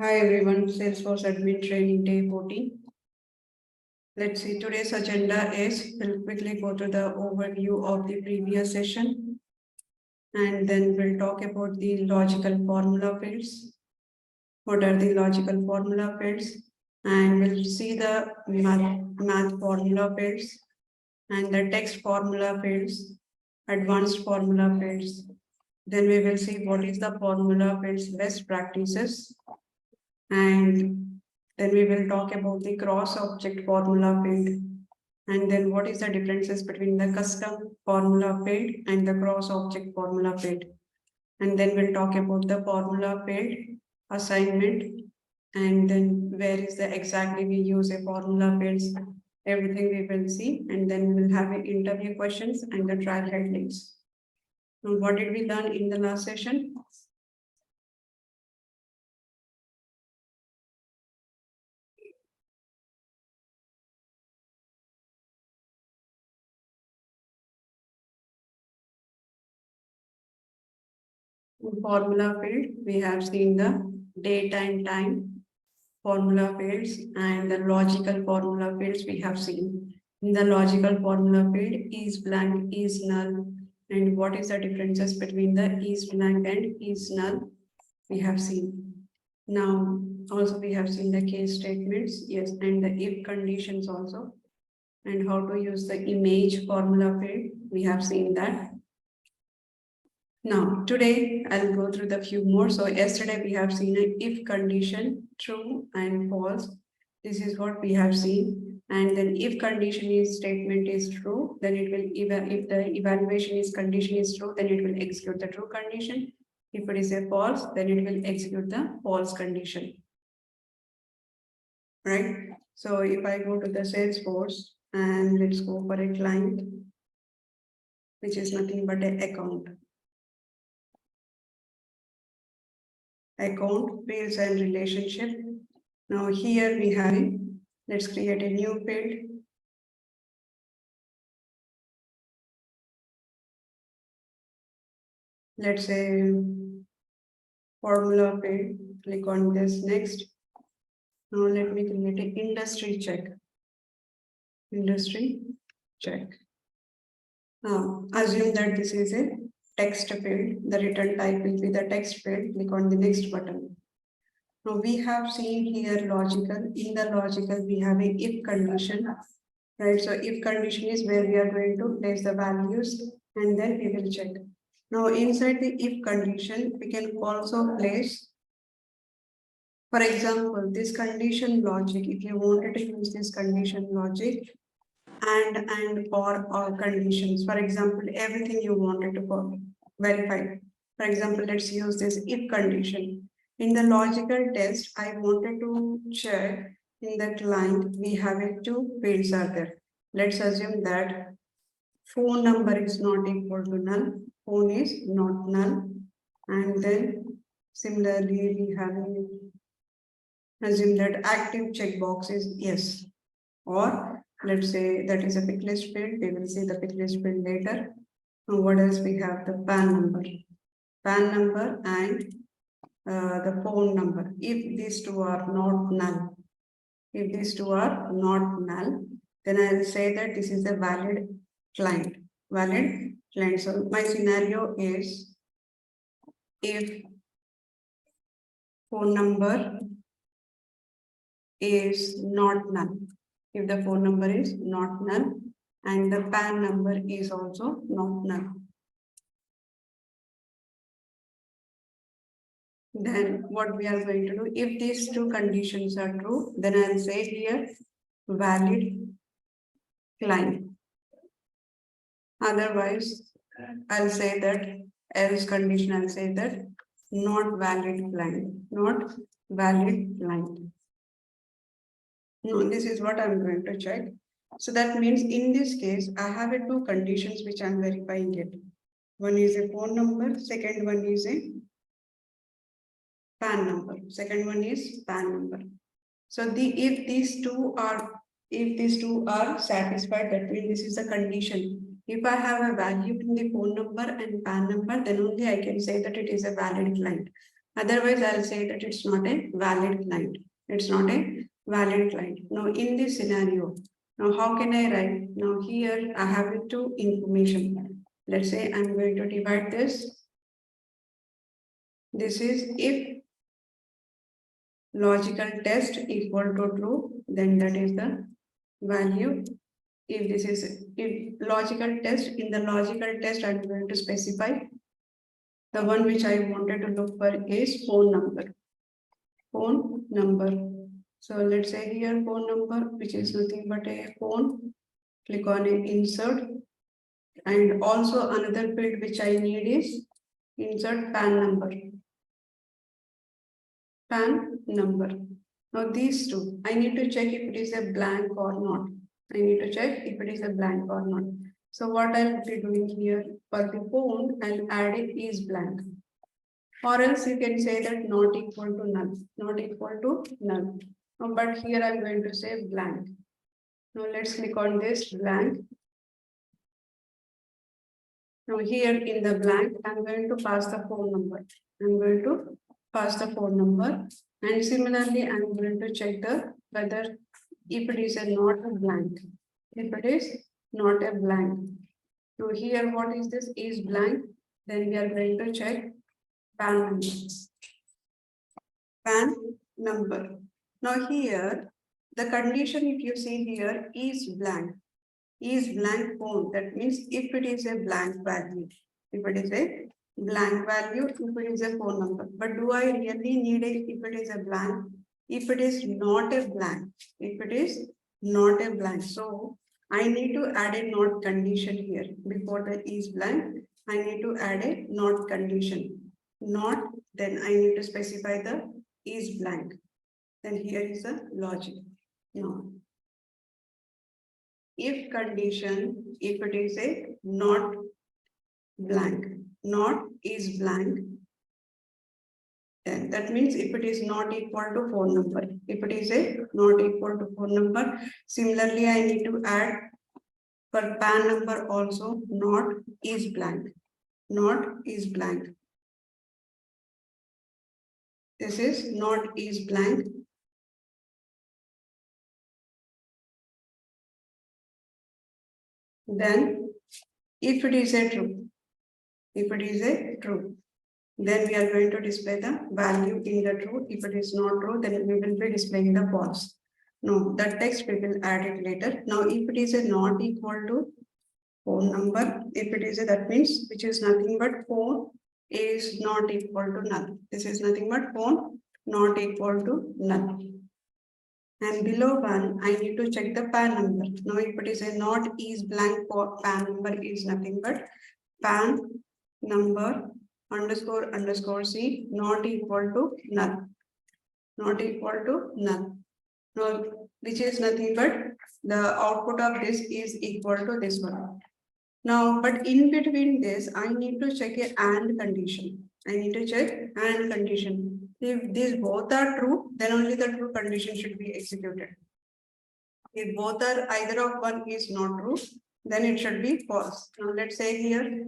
Hi everyone, Salesforce Admin Training Day 14. Let's see, today's agenda is we'll quickly go to the overview of the previous session and then we'll talk about the logical formula fields. What are the logical formula fields? And we'll see the math formula fields and the text formula fields, advanced formula fields. Then we will see what is the formula fields best practices. And then we will talk about the cross-object formula field. And then what is the differences between the custom formula field and the cross-object formula field. And then we'll talk about the formula field assignment. And then where is the exactly we use a formula fields. Everything we will see. And then we'll have an interview questions and the trial headings. Now, what did we learn in the last session? Formula field, we have seen the date and time formula fields and the logical formula fields we have seen. In the logical formula field, is blank, is null, and what is the differences between the is blank and is null we have seen. Now, also we have seen the case statements, yes, and the if conditions also, and how to use the image formula field, we have seen that. Now, today I'll go through the few more. So yesterday we have seen an if condition, true and false. This is what we have seen. And then if condition is statement is true, then it will, if the evaluation is condition is true, then it will execute the true condition. If it is a false, then it will execute the false condition. Right? So if I go to the Salesforce and let's go for a client, which is nothing but an account. Account, fields and relationship. Now here we have it. Let's create a new field. Let's say formula field. Click on this next. Now let me create an industry check. Industry check. Now assume that this is a text field. The return type will be the text field. Click on the next button. Now we have seen here logical. In the logical, we have a if condition, right? So if condition is where we are going to place the values and then we will check. Now inside the if condition, we can also place, for example, this condition logic. If you wanted to use this condition logic and or conditions, for example, everything you wanted to verify. For example, let's use this if condition. In the logical test, I wanted to check in the client, we have two fields are there. Let's assume that phone number is not equal to null, phone is not null. And then similarly, we have assume that active checkbox is yes. Or let's say that is a pick list field. We will see the pick list field later. Now what else we have? The PAN number and the phone number. If these two are not null, then I'll say that this is a valid client. So my scenario is if phone number is not null. If the phone number is not null and the PAN number is also not null. Then what we are going to do, if these two conditions are true, then I'll say here valid client. Otherwise, I'll say that else condition, I'll say that not valid client, not valid client. No, this is what I'm going to check. So that means in this case, I have a two conditions which I'm verifying it. One is a phone number, second one is a PAN number. Second one is PAN number. So if these two are satisfied, that means this is a condition. If I have a value in the phone number and PAN number, then only I can say that it is a valid client. Otherwise, I'll say that it's not a valid client. It's not a valid client. Now, in this scenario, now how can I write? Now here I have two information. Let's say I'm going to divide this. This is if logical test equal to true, then that is the value. If this is if logical test, in the logical test, I'm going to specify the one which I wanted to look for is phone number. Phone number. So let's say here phone number, which is nothing but a phone. Click on a insert. And also another field which I need is insert PAN number. PAN number. Now these two, I need to check if it is a blank or not. I need to check if it is a blank or not. So what I'll be doing here for the phone, I'll add it is blank. Or else you can say that not equal to null, not equal to null. But here I'm going to say blank. Now let's click on this blank. Now here in the blank, I'm going to pass the phone number. I'm going to pass the phone number. And similarly, I'm going to check the whether if it is a not a blank. If it is not a blank. So here what is this is blank. Then we are going to check PAN number. PAN number. Now here, the condition if you see here is blank phone. That means if it is a blank value, if it is a blank value, if it is a phone number. But do I really need it if it is a blank? If it is not a blank, if it is not a blank. So I need to add a not condition here. Before the is blank, I need to add a not condition. Not, then I need to specify the is blank. Then here is the logic. No. If condition, if it is a not blank, not is blank, then that means if it is not equal to phone number, if it is a not equal to phone number, similarly I need to add for PAN number also not is blank, not is blank. This is not is blank. Then if it is a true, if it is a true, then we are going to display the value in the true. If it is not true, then we will be displaying the false. No, that text we will add it later. Now, if it is a not equal to phone number, if it is a, that means which is nothing but phone is not equal to null. This is nothing but phone not equal to null. And below one, I need to check the PAN number. Now, if it is a not is blank for PAN number is nothing but PAN number underscore C not equal to null. Not equal to null. Now, which is nothing but the output of this is equal to this one. Now, but in between this, I need to check a AND condition. I need to check AND condition. If these both are true, then only the true condition should be executed. If both are either of one is not true, then it should be false. Now let's say here.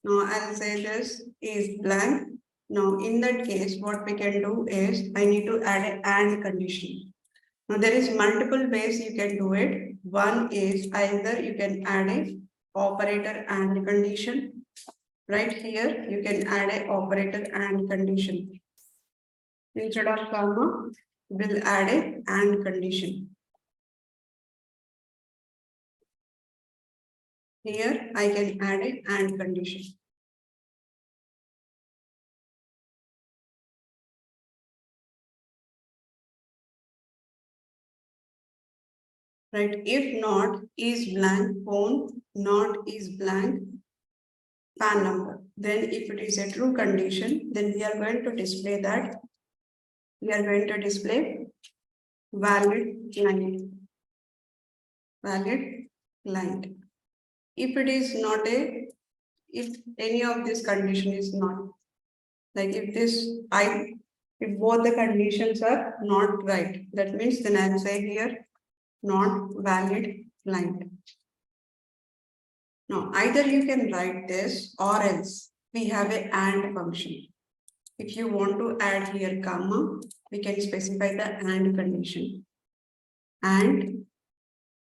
Now I'll say this is blank. Now in that case, what we can do is I need to add an AND condition. Now there is multiple ways you can do it. One is either you can add a operator AND condition. Right here, you can add a operator AND condition. Instead of comma, we'll add a AND condition. Here, I can add a AND condition. Right, if not is blank, phone, not is blank, PAN number. Then if it is a true condition, then we are going to display that. We are going to display valid client. Valid client. If it is not a, if any of this condition is not, like if if both the conditions are not right, that means then I'll say here, not valid client. Now, either you can write this or else we have a AND function. If you want to add here comma, we can specify the AND condition. And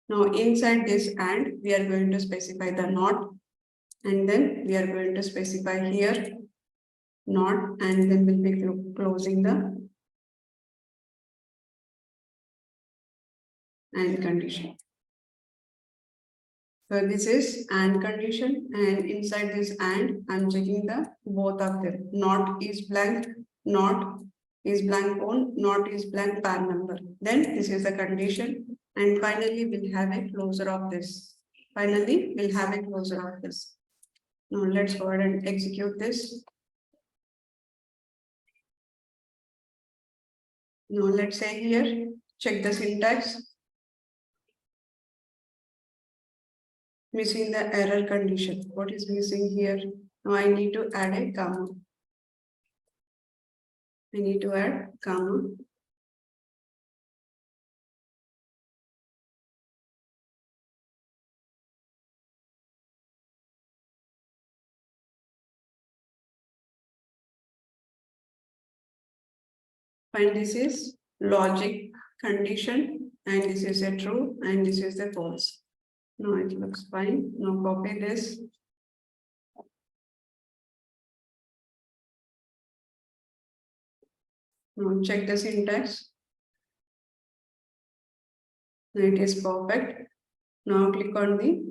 now inside this AND, we are going to specify the NOT, and then we are going to specify here NOT, and then we'll be closing the AND condition. So this is AND condition, and inside this AND, I'm checking the both of them. NOT is blank, NOT is blank on, NOT is blank PAN number. Then this is the condition, and finally we'll have a closure of this. Finally, we'll have a closure of this. Now let's go ahead and execute this. Now let's say here, check the syntax. Missing the error condition. What is missing here? Now I need to add a comma. I need to add comma. And this is logic condition, and this is a true, and this is the false. No, it looks fine. Now copy this. Now check the syntax. It is perfect. Now click on the.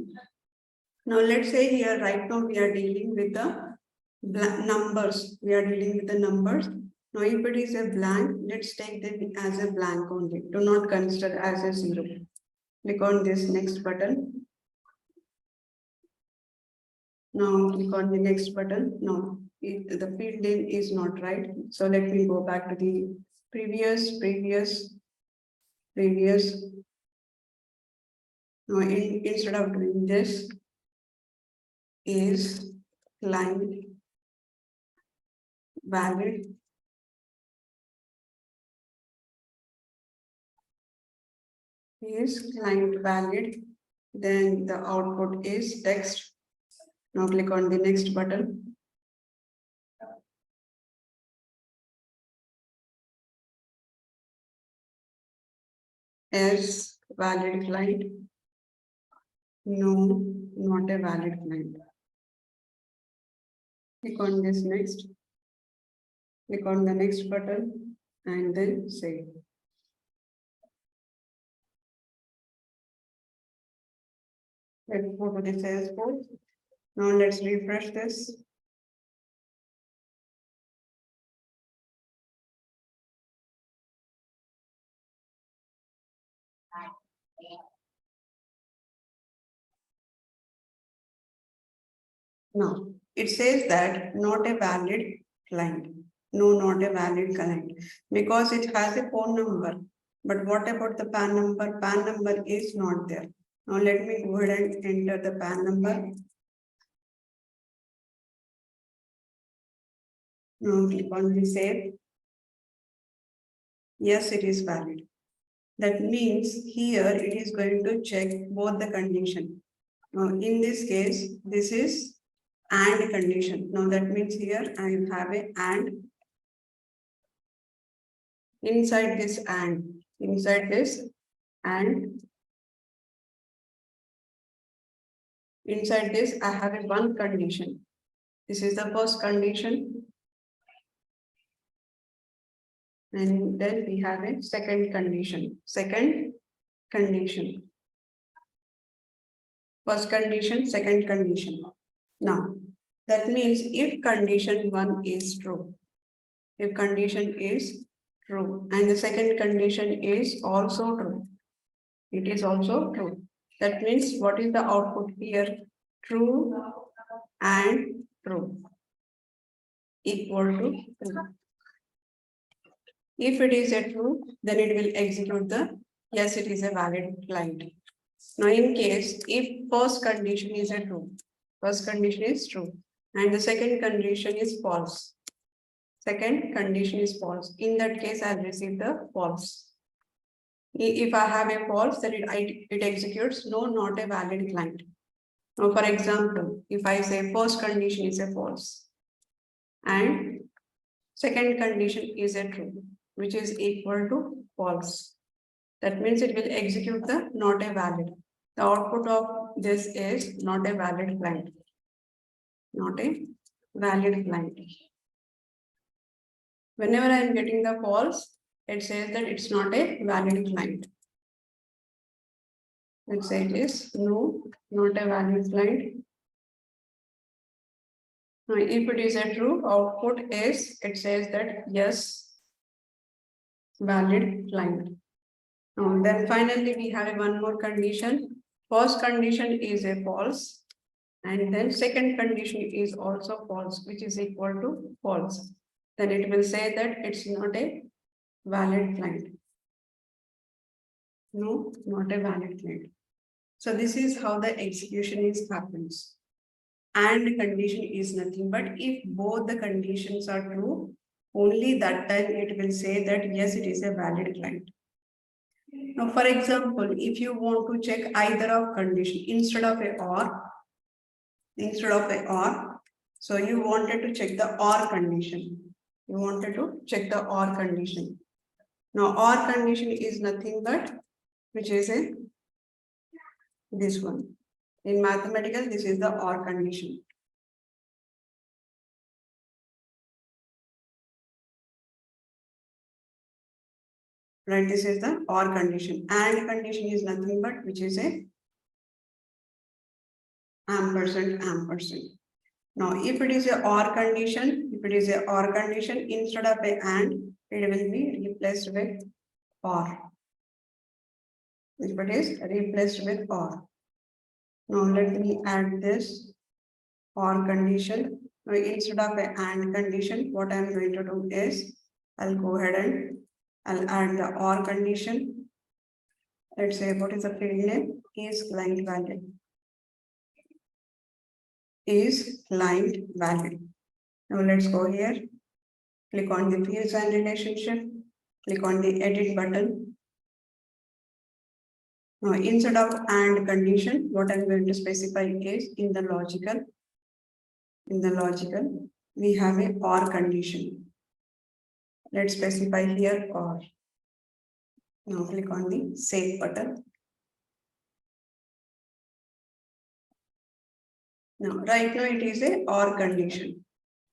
Now let's say here right now we are dealing with the numbers. We are dealing with the numbers. Now if it is a blank, let's take them as a blank only. Do not consider as a zero. Click on this next button. Now click on the next button. No, the field name is not right. So let me go back to the previous. Now instead of doing this, is client valid is client valid, then the output is text. Now click on the next button. Is valid client? No, not a valid client. Click on this next. Click on the next button and then save. Let's go to the Salesforce. Now let's refresh this. Now it says that not a valid client. No, not a valid client because it has a phone number. But what about the PAN number? PAN number is not there. Now let me go ahead and enter the PAN number. Now click on the save. Yes, it is valid. That means here it is going to check both the condition. Now in this case, this is AND condition. Now that means here I have a AND. Inside this AND, inside this AND, inside this I have a one condition. This is the first condition. And then we have a second condition. Second condition. First condition, second condition. Now, that means if condition 1 is true, if condition is true, and the second condition is also true, it is also true. That means what is the output here? True and true equal to true. If it is a true, then it will execute the yes, it is a valid client. Now, in case if first condition is a true, first condition is true, and the second condition is false. Second condition is false. In that case, I'll receive the false. If I have a false, then it executes no, not a valid client. Now, for example, if I say first condition is a false and second condition is a true, which is equal to false. That means it will execute the not a valid. The output of this is not a valid client. Not a valid client. Whenever I am getting the false, it says that it's not a valid client. Let's say it is no, not a valid client. Now, if it is a true, output is, it says that yes, valid client. Now, then finally we have one more condition. First condition is a false, and then second condition is also false, which is equal to false. Then it will say that it's not a valid client. No, not a valid client. So this is how the execution is happens. And condition is nothing but if both the conditions are true, only that time it will say that yes, it is a valid client. Now, for example, if you want to check either of condition instead of a or, so you wanted to check the or condition. You wanted to check the or condition. Now, or condition is nothing but which is a this one. In mathematical, this is the or condition. Right, this is the or condition. And condition is nothing but which is a ampersand. Now, if it is a or condition, instead of a and, it will be replaced with or. If it is replaced with or. Now, let me add this or condition. Now, instead of a and condition, what I am going to do is, I'll go ahead and I'll add the or condition. Let's say what is the field name? Is client valid. Is client valid. Now let's go here. Click on the fields and relationship. Click on the edit button. Now instead of and condition, what I'm going to specify is in the logical, we have a or condition. Let's specify here or. Now click on the save button. Now, right now it is a or condition.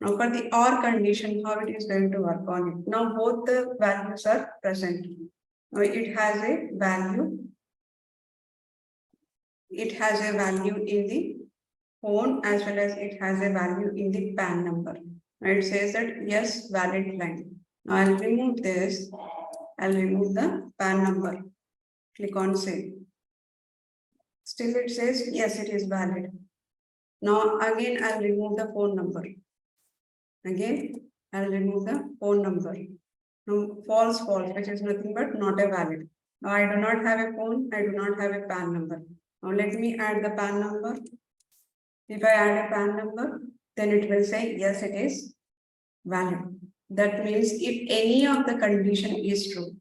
Now for the or condition, how it is going to work on it? Now both the values are present. Now it has a value. It has a value in the phone as well as it has a value in the PAN number. Now it says that yes, valid client. Now I'll remove this. I'll remove the PAN number. Click on save. Still it says yes, it is valid. Now again I'll remove the phone number. Again I'll remove the phone number. Now false, which is nothing but not a valid. Now I do not have a phone, I do not have a PAN number. Now let me add the PAN number. If I add a PAN number, then it will say yes, it is valid. That means if any of the condition is true,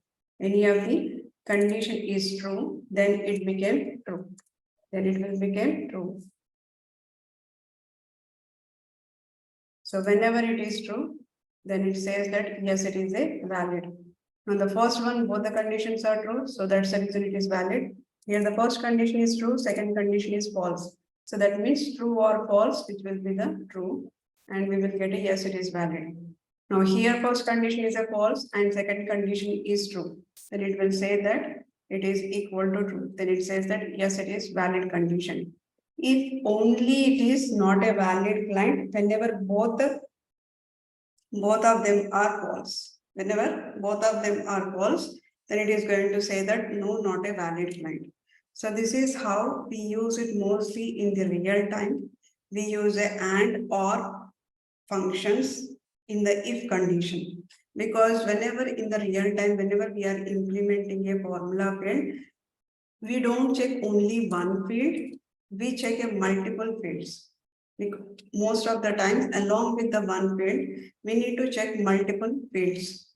then it became true. Then it will become true. So whenever it is true, then it says that yes, it is a valid. Now the first one, both the conditions are true, so that's the reason it is valid. Here the first condition is true, second condition is false. So that means true or false, which will be the true, and we will get a yes, it is valid. Now here first condition is a false and second condition is true. Then it will say that it is equal to true. Then it says that yes, it is valid condition. If only it is not a valid client, whenever both of them are false. Whenever both of them are false, then it is going to say that no, not a valid client. So this is how we use it mostly in the real time. We use a and or functions in the if condition. Because whenever in the real time, whenever we are implementing a formula field, we don't check only one field, we check a multiple fields. Most of the time, along with the one field, we need to check multiple fields.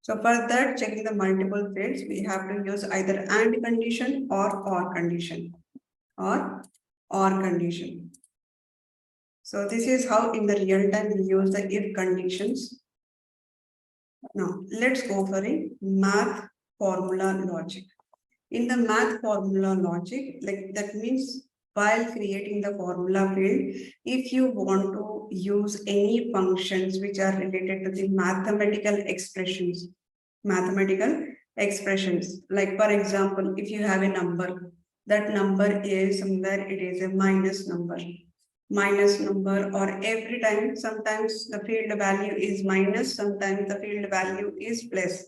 So for that, checking the multiple fields, we have to use either and condition or condition. So this is how in the real time we use the if conditions. Now let's go for a math formula logic. In the math formula logic, like that means while creating the formula field, if you want to use any functions which are related to the mathematical expressions, like for example, if you have a number, that number is somewhere it is a minus number, or every time, sometimes the field value is minus, sometimes the field value is plus.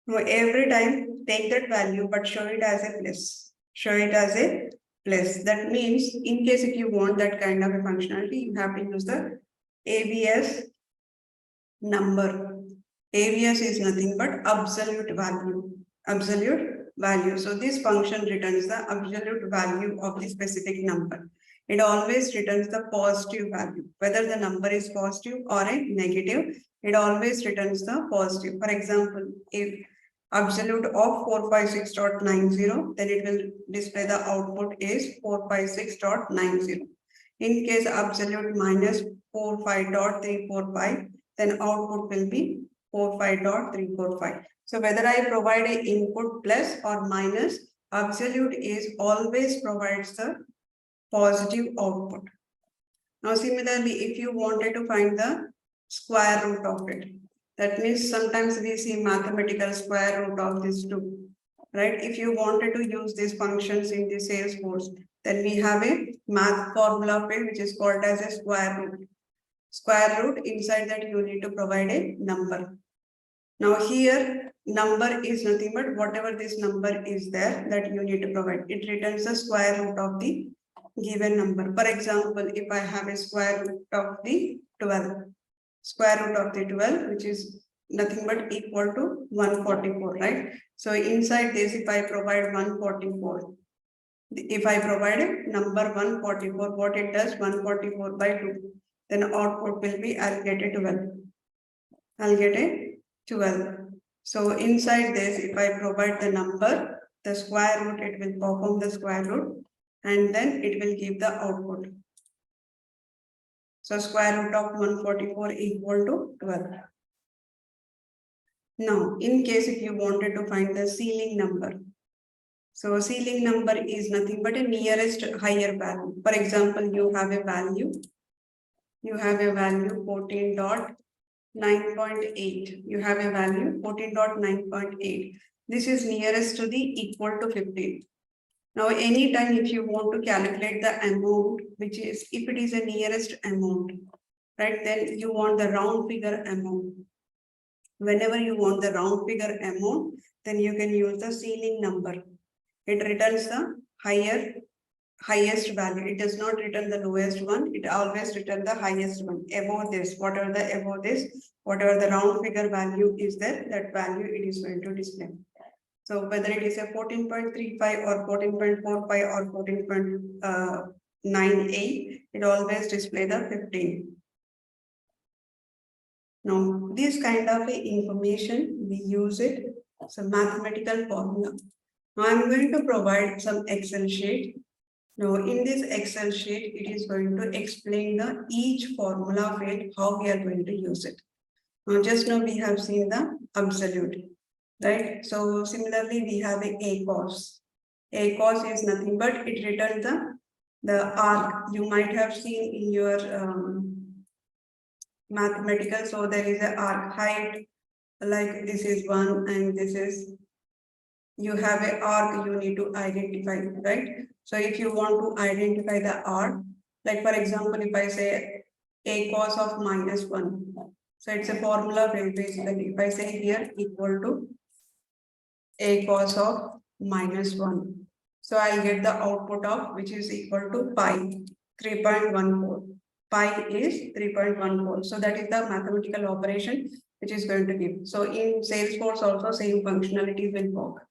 No, every time take that value, but show it as a plus. Show it as a plus. That means in case if you want that kind of a functionality, you have to use the ABS number. ABS is nothing but absolute value. Absolute value. So this function returns the absolute value of the specific number. It always returns the positive value, whether the number is positive or a negative. It always returns the positive. For example, if absolute of 456.90, then it will display the output is 456.90. In case absolute minus 45.345, then output will be 45.345. So whether I provide a input plus or minus, absolute is always provides the positive output. Now similarly, if you wanted to find the square root of it, that means sometimes we see mathematical square root of this too, right? If you wanted to use these functions in the Salesforce, then we have a math formula field which is called as a square root. Square root, inside that you need to provide a number. Now here number is nothing but whatever this number is there that you need to provide. It returns the square root of the given number. For example, if I have a square root of the 12, square root of the 12, which is nothing but equal to 144, right? So inside this, if I provide 144, if I provide a number 144, what it does, 144 by 2, then output will be, I'll get a 12. I'll get a 12. So inside this, if I provide the number, the square root, it will perform the square root and then it will give the output. So square root of 144 equal to 12. Now, in case if you wanted to find the ceiling number, so ceiling number is nothing but a nearest higher value. For example, you have a value 14.9.8. You have a value 14.9.8. This is nearest to the equal to 15. Now, anytime if you want to calculate the amount, which is if it is a nearest amount, right, then you want the round figure amount. Whenever you want the round figure amount, then you can use the ceiling number. It returns the highest value. It does not return the lowest one. It always returns the highest one. Above this, whatever the round figure value is there, that value it is going to display. So whether it is a 14.35 or 14.45 or 14.98, it always display the 15. Now, this kind of information, we use it as a mathematical formula. Now, I'm going to provide some Excel sheet. Now, in this Excel sheet, it is going to explain the each formula field, how we are going to use it. Now, just now we have seen the absolute, right? So, similarly, we have a ACOS. ACOS is nothing but it returns the arc. You might have seen in your mathematical, so there is an arc height, like this is 1 and this is, you have an arc you need to identify, right? So if you want to identify the arc, like for example, if I say a cos of -1, so it's a formula field basically. If I say here equal to a cos of -1, so I'll get the output of which is equal to pi 3.14. Pi is 3.14. So that is the mathematical operation which is going to give. So in Salesforce also same functionality will work.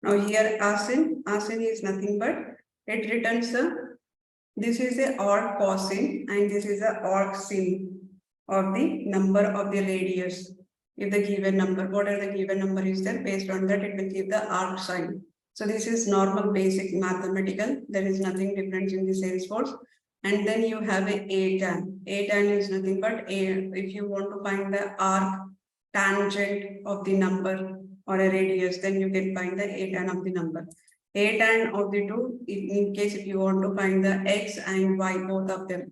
Now here asin is nothing but it returns this is a arc cosine and this is a arc sin of the number of the radius. If the given number, whatever the given number is there, based on that it will give the arc sine. So this is normal basic mathematical. There is nothing different in the Salesforce. And then you have a tan. A tan is nothing but if you want to find the arc tangent of the number or a radius, then you can find the a tan of the number. A tan of the two, in case if you want to find the x and y both of them.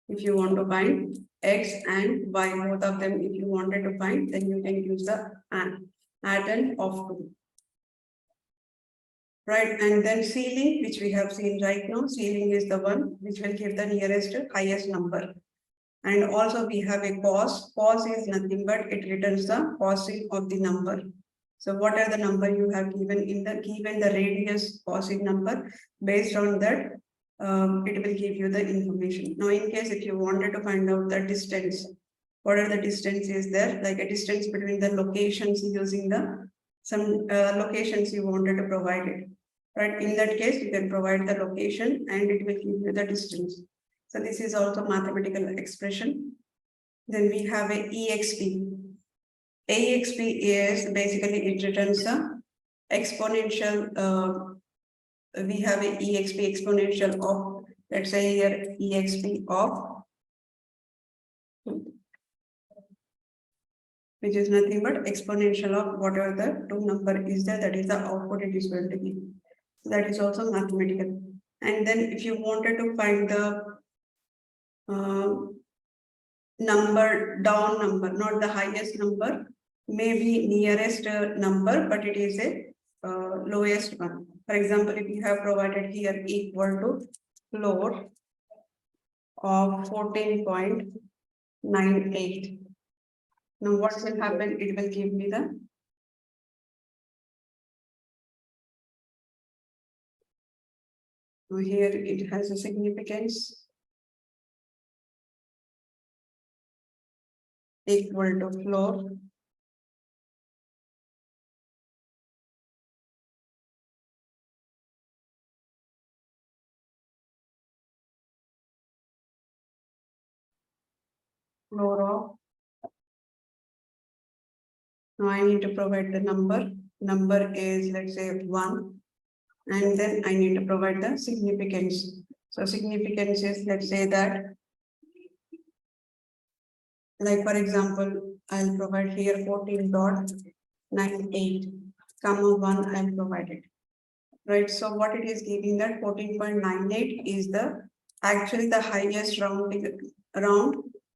If you want to find x and y both of them, if you wanted to find, then you can use the adden of 2. Right, and then ceiling, which we have seen right now, ceiling is the one which will give the nearest highest number. And also we have a cos. Cos is nothing but it returns the cosine of the number. So what are the number you have given in the radius cosine number? Based on that, it will give you the information. Now, in case if you wanted to find out the distance, what are the distance is there? Like a distance between the locations using the some locations you wanted to provide it. Right. In that case, you can provide the location and it will give you the distance. So this is also mathematical expression. Then we have a EXP. AXP is basically it returns the exponential. We have a EXP exponential of, let's say here EXP of, which is nothing but exponential of whatever the two number is there, that is the output it is going to give. So that is also mathematical. And then if you wanted to find the number, down number, not the highest number, maybe nearest number, but it is a lowest one. For example, if you have provided here equal to floor of 14.98. Now what will happen? It will give me the here it has a significance equal to floor of. Now I need to provide the number. Number is, let's say, 1. And then I need to provide the significance. So significance is, let's say that, like for example, I'll provide here 14.98, comma 1, I'll provide it. Right, so what it is giving that 14.98 is the actually the highest round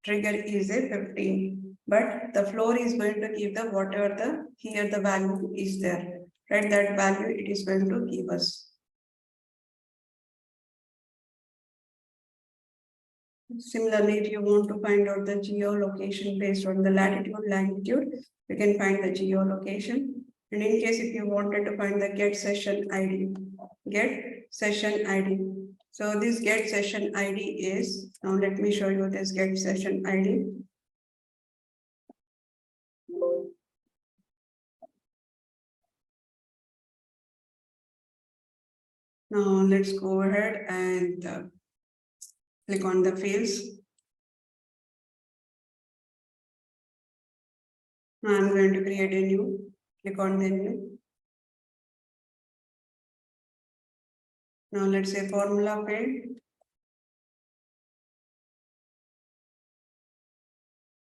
trigger is a 15, but the floor is going to give the whatever the here the value is there, right? That value it is going to give us. Similarly, if you want to find out the geolocation based on the latitude, longitude, you can find the geolocation. And in case if you wanted to find the get session ID. So this get session ID is, now let me show you this get session ID. Now let's go ahead and click on the fields. Now I'm going to create a new, click on the new. Now let's say formula field.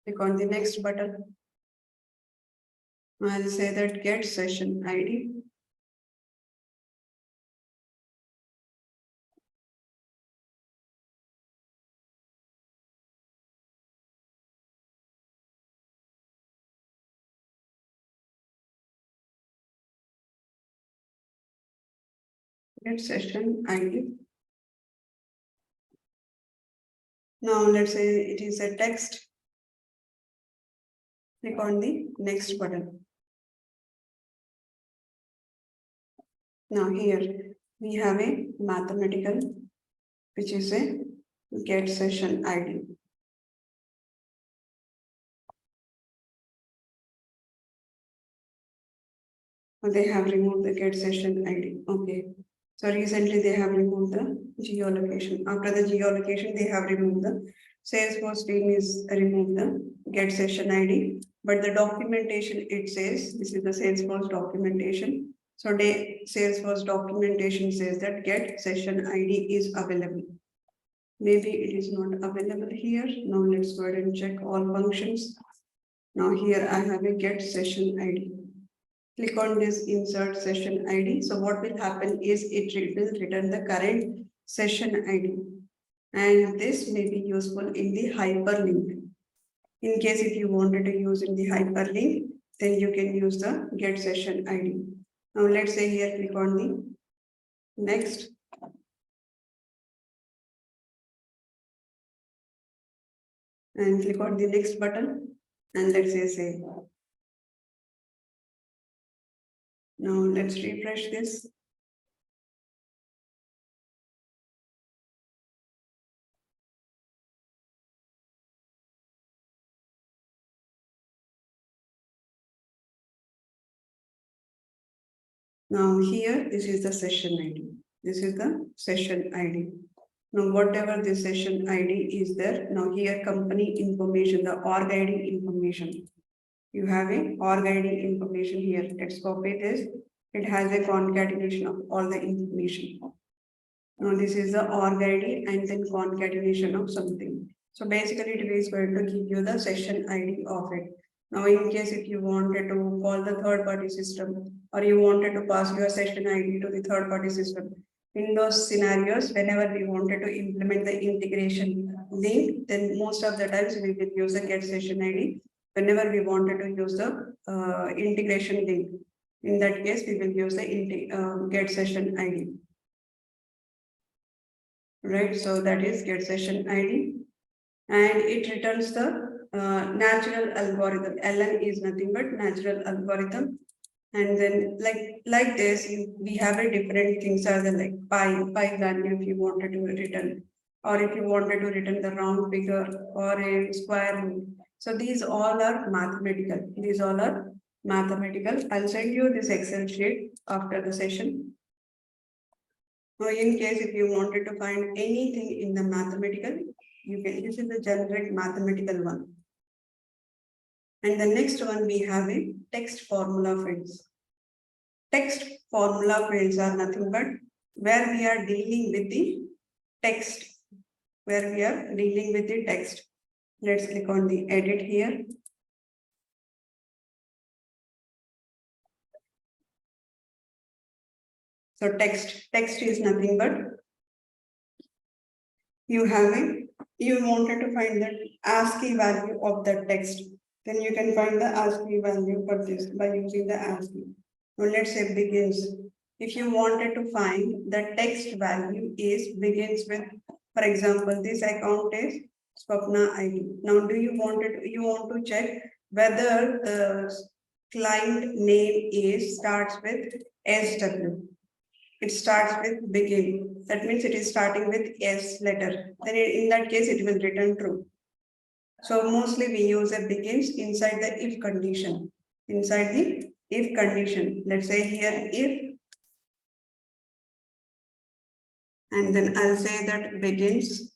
Click on the next button. I'll say that get session ID. Get session ID. Now let's say it is a text. Click on the next button. Now here we have a mathematical, which is a get session ID. They have removed the get session ID. Okay. So recently they have removed the geolocation. After the geolocation, they have removed the Salesforce team is removed the get session ID. But the documentation, it says, this is the Salesforce documentation. So the Salesforce documentation says that get session ID is available. Maybe it is not available here. Now let's go ahead and check all functions. Now here I have a get session ID. Click on this insert session ID. So what will happen is it will return the current session ID. And this may be useful in the hyperlink. In case if you wanted to use in the hyperlink, then you can use the get session ID. Now let's say here click on the next. And click on the next button and let's say save. Now let's refresh this. Now here, this is the session ID. This is the session ID. Now whatever the session ID is there, now here company information, the org ID information. You have a org ID information here. Let's copy this. It has a concatenation of all the information. Now this is the org ID and then concatenation of something. So basically it is going to give you the session ID of it. Now in case if you wanted to call the third party system or you wanted to pass your session ID to the third party system, in those scenarios, whenever we wanted to implement the integration link, then most of the times we will use the get session ID. Whenever we wanted to use the integration link, in that case, we will use the get session ID. Right, so that is get session ID, and it returns the natural algorithm. LN is nothing but natural algorithm. And then like this, we have a different things are the like pi value if you wanted to return, or if you wanted to return the round figure or a square root. So these all are mathematical. These all are mathematical. I'll send you this Excel sheet after the session. Now, in case if you wanted to find anything in the mathematical, you can, this is the generic mathematical one. And the next one we have a text formula fields. Text formula fields are nothing but where we are dealing with the text, where we are dealing with the text. Let's click on the edit here. So text is nothing but you wanted to find the ASCII value of the text. Then you can find the ASCII value for this by using the ASCII. Now let's say begins. If you wanted to find the text value is begins with, for example, this account is Swapna ID. Now you want to check whether the client name starts with SW. It starts with begin. That means it is starting with S letter. Then in that case, it will return true. So mostly we use a begins inside the if condition. Inside the if condition. Let's say here if, and then I'll say that begins.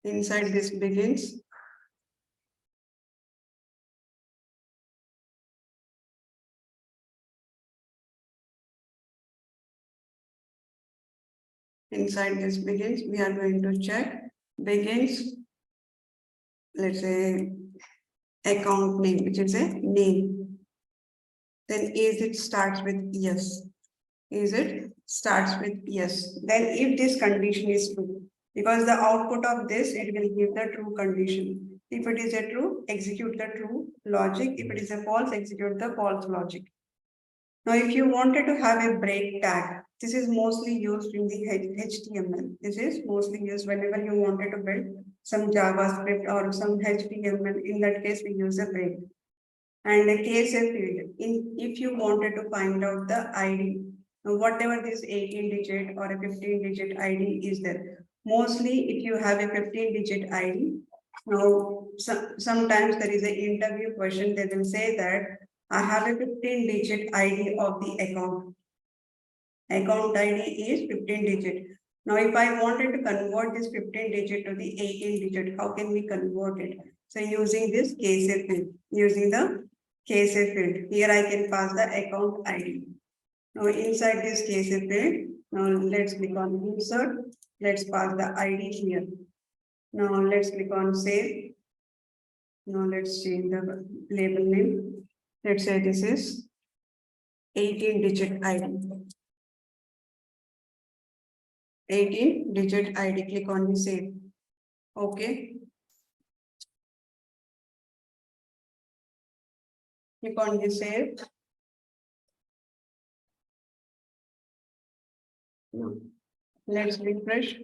Inside this begins. Inside this begins, we are going to check begins, let's say account name, which is a name. Then is it starts with yes. Is it starts with yes. Then if this condition is true, because the output of this, it will give the true condition. If it is a true, execute the true logic. If it is a false, execute the false logic. Now, if you wanted to have a break tag, this is mostly used in the HTML. This is mostly used whenever you wanted to build some JavaScript or some HTML. In that case, we use a break. And a case field, if you wanted to find out the ID, whatever this 18-digit or a 15-digit ID is there. Mostly, if you have a 15-digit ID, now sometimes there is an interview question. They will say that I have a 15-digit ID of the account. Account ID is 15-digit. Now, if I wanted to convert this 15-digit to the 18-digit, how can we convert it? So using this case field, using the case field, here I can pass the account ID. Now inside this case field, Now let's click on insert. Let's pass the ID here. Now let's click on save. Now let's change the label name. Let's say this is 18-digit ID. 18-digit ID. Click on the save. Okay. Click on the save. Now, let's refresh.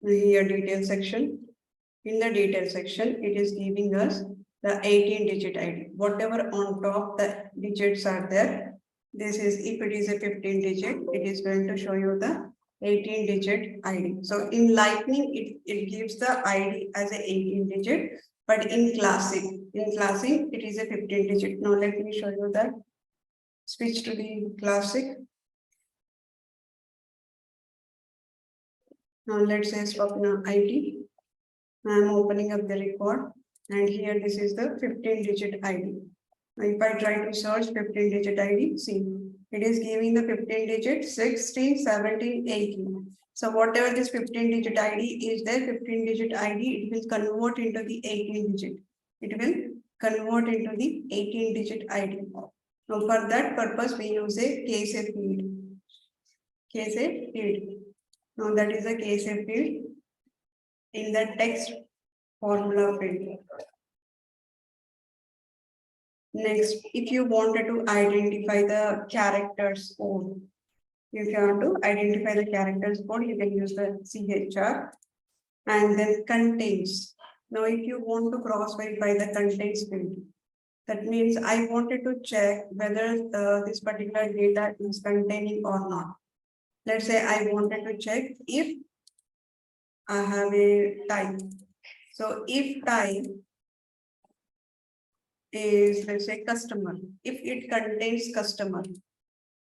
Here detail section. In the detail section, it is giving us the 18-digit ID. Whatever on top the digits are there, this is if it is a 15-digit, it is going to show you the 18-digit ID. So in Lightning, it gives the ID as a 18-digit, but in Classic, it is a 15-digit. Now let me show you that. Switch to the Classic. Now let's say Swapna ID. I am opening up the record, and here this is the 15-digit ID. If I try to search 15-digit ID, see, it is giving the 15-digit 16, 17, 18. So whatever this 15-digit ID is there, 15-digit ID, it will convert into the 18-digit. It will convert into the 18-digit ID. Now for that purpose, we use a case field. Case field. Now that is a case field in the text formula field. Next, if you wanted to identify the characters code, if you want to identify the characters code, you can use the CHR and then contains. Now, if you want to cross verify the contains field, that means I wanted to check whether this particular data is containing or not. Let's say I wanted to check if I have a type. So if type is, let's say, customer, if it contains customer.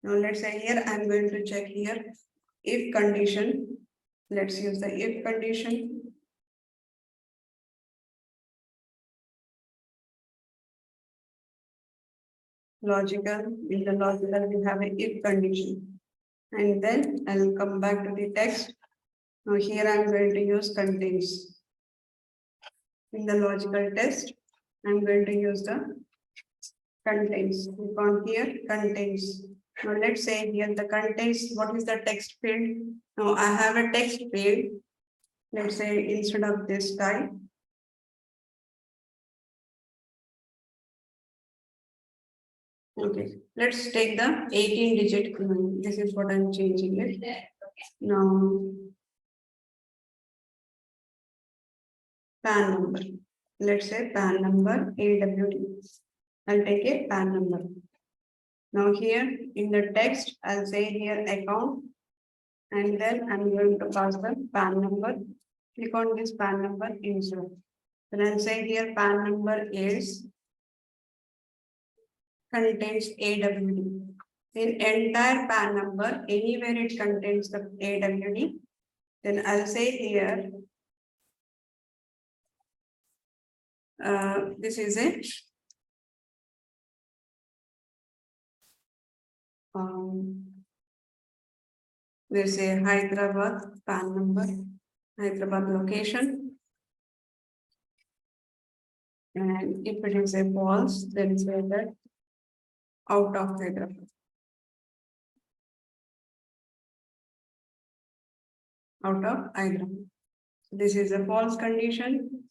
Now let's say here I'm going to check here if condition. Let's use the if condition. Logical, in the logical we have a if condition. And then I'll come back to the text. Now here I'm going to use contains. In the logical test, I'm going to use the contains. Click on here, contains. Now let's say here the contains, what is the text field? Now I have a text field. Let's say instead of this type. Okay, let's take the 18-digit. This is what I'm changing it. Now, PAN number. Let's say PAN number AWD. I'll take a PAN number. Now here in the text, I'll say here account, and then I'm going to pass the PAN number. Click on this PAN number insert. Then I'll say here PAN number is contains AWD. In entire PAN number, anywhere it contains the AWD, then I'll say here, this is it. There's a Hyderabad PAN number, Hyderabad location. And if it is a false, then say that out of Hyderabad. Out of Hyderabad. This is a false condition.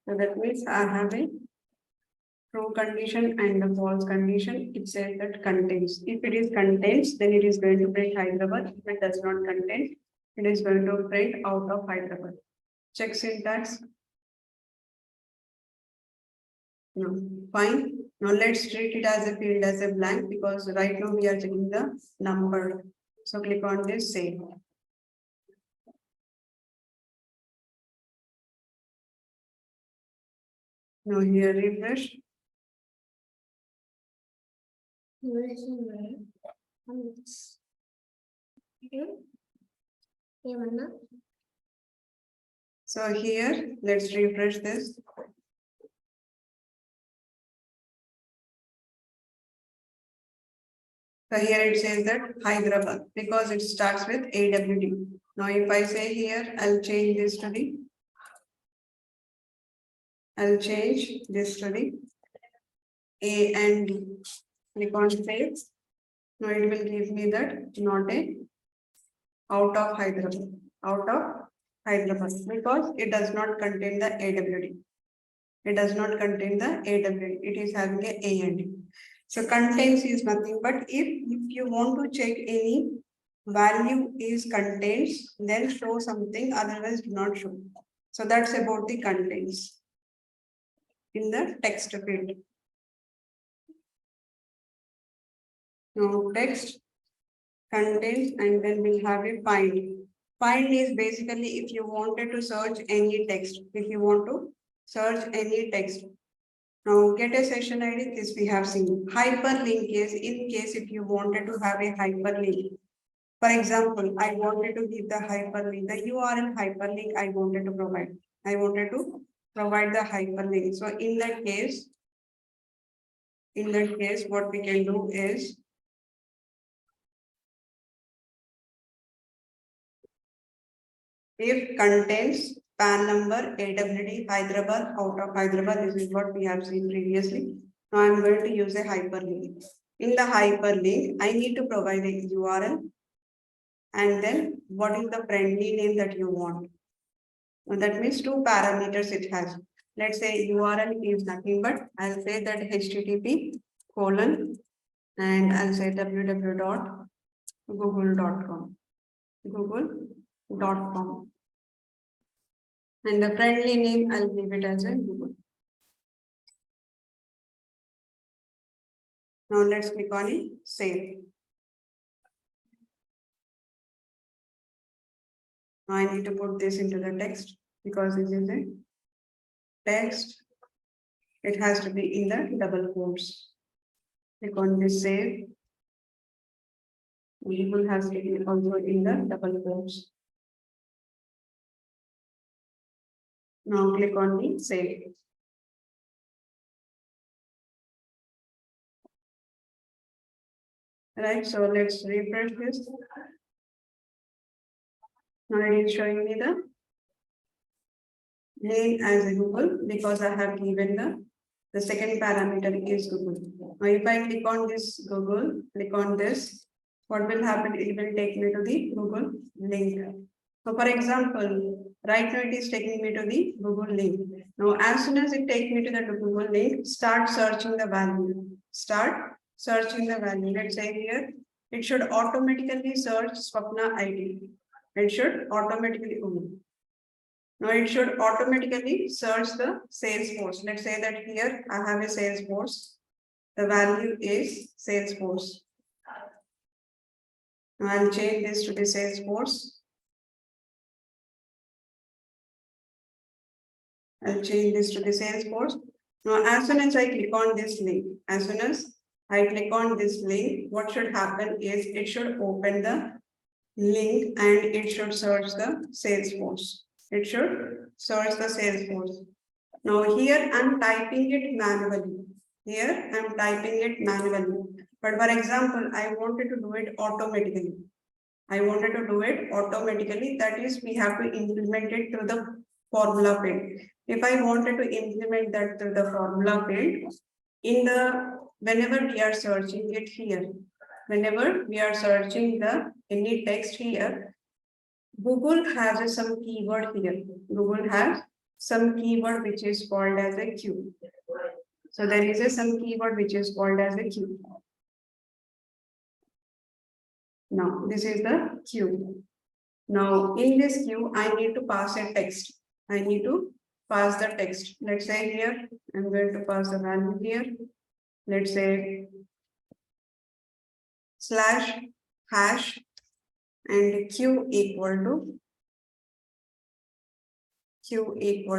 So that means I have a true condition and a false condition. It says that contains. If it is contains, then it is going to print Hyderabad. If it does not contain, it is going to print out of Hyderabad. Check syntax. No, fine. Now let's treat it as a field as a blank because right now we are checking the number. So click on this save. Now here refresh. So here let's refresh this. So here it says that Hyderabad because it starts with AWD. Now if I say here, I'll change this to the A and D. Click on save. Now it will give me that not a out of Hyderabad. Out of Hyderabad because it does not contain the AWD. It does not contain the AWD. It is having a and D. So contains is nothing but if you want to check any value is contains, then show something, otherwise do not show. So that's about the contains in the text field. Now text contains and then we'll have a find. Find is basically if you wanted to search any text, if you want to search any text. Now get a session ID, this we have seen. Hyperlink is in case if you wanted to have a hyperlink. For example, I wanted to give the hyperlink, the URL hyperlink I wanted to provide. I wanted to provide the hyperlink. So in that case, what we can do is if contains PAN number, AWD, Hyderabad, out of Hyderabad, this is what we have seen previously. Now I'm going to use a hyperlink. In the hyperlink, I need to provide a URL and then what is the friendly name that you want. Now that means two parameters it has. Let's say URL is nothing but I'll say that HTTP colon and I'll say www.google.com. Google.com. And the friendly name, I'll leave it as a Google. Now let's click on it, save. Now I need to put this into the text because this is a text. It has to be in the double quotes. Click on this save. Google has to be also in the double quotes. Now click on the save. Right, so let's refresh this. Now it is showing me the name as a Google because I have given the second parameter is Google. Now if I click on this Google, click on this, what will happen? It will take me to the Google link. So for example, right now it is taking me to the Google link. Now as soon as it takes me to the Google link, start searching the value. Start searching the value. Let's say here, it should automatically search Swapna ID. It should automatically. Now it should automatically search the Salesforce. Let's say that here I have a Salesforce. The value is Salesforce. Now I'll change this to the Salesforce. I'll change this to the Salesforce. Now as soon as I click on this link, what should happen is it should open the link and it should search the Salesforce. It should search the Salesforce. Now here I'm typing it manually. But for example, I wanted to do it automatically. That is, we have to implement it through the formula field. If I wanted to implement that through the formula field, whenever we are searching it here, whenever we are searching any text here, Google has some keyword here. Google has some keyword which is called as a Q. So there is some keyword which is called as a Q. Now this is the Q. Now in this Q, I need to pass a text. Let's say here, I'm going to pass the value here. Let's say /# and Q equal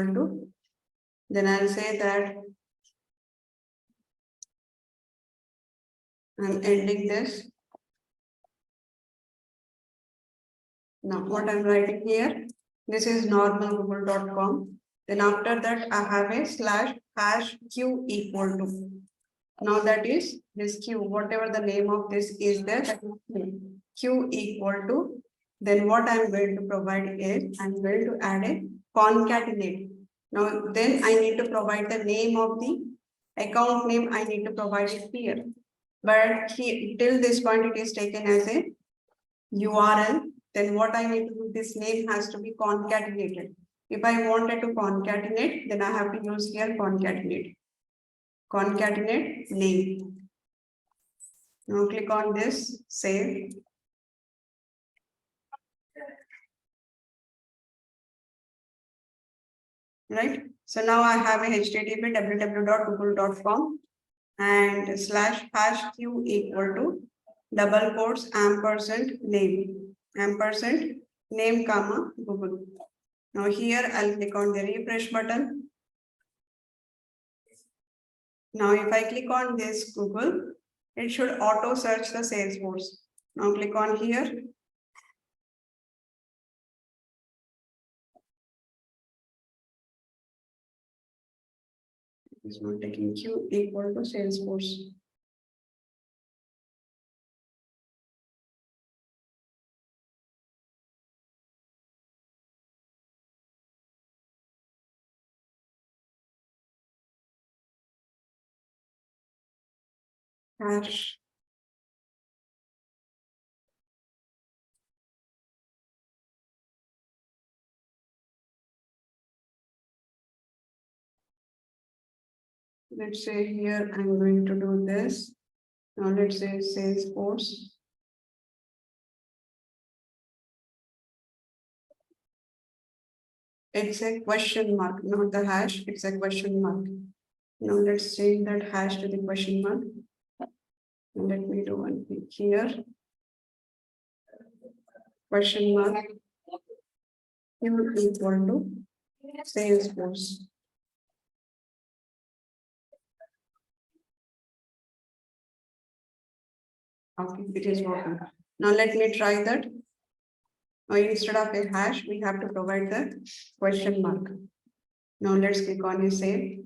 to, then I'll say that I'm ending this. Now what I'm writing here, this is normal google.com. Then after that I have a /# Q equal to. Now that is this Q, whatever the name of this is there, that is Q equal to, then what I'm going to provide is, I'm going to add a concatenate. Now then I need to provide the name of the account name, I need to provide it here. But till this point it is taken as a URL, then what I need to do, this name has to be concatenated. If I wanted to concatenate, then I have to use here concatenate. Concatenate name. Now click on this, save. Right. So now I have a http www.google.com and /#q equal to double quotes ampersand name comma Google. Now here I'll click on the refresh button. Now if I click on this Google, it should auto search the Salesforce. Now click on here. It's not taking Q equal to Salesforce. Hash. Let's say here I'm going to do this. Now let's say Salesforce. It's a question mark, not the hash, it's a question mark. Now let's change that hash to the question mark. And let me do one thing here. Question mark Q equal to Salesforce. Okay, it is working. Now let me try that. Now instead of a hash, we have to provide the question mark. Now let's click on a save.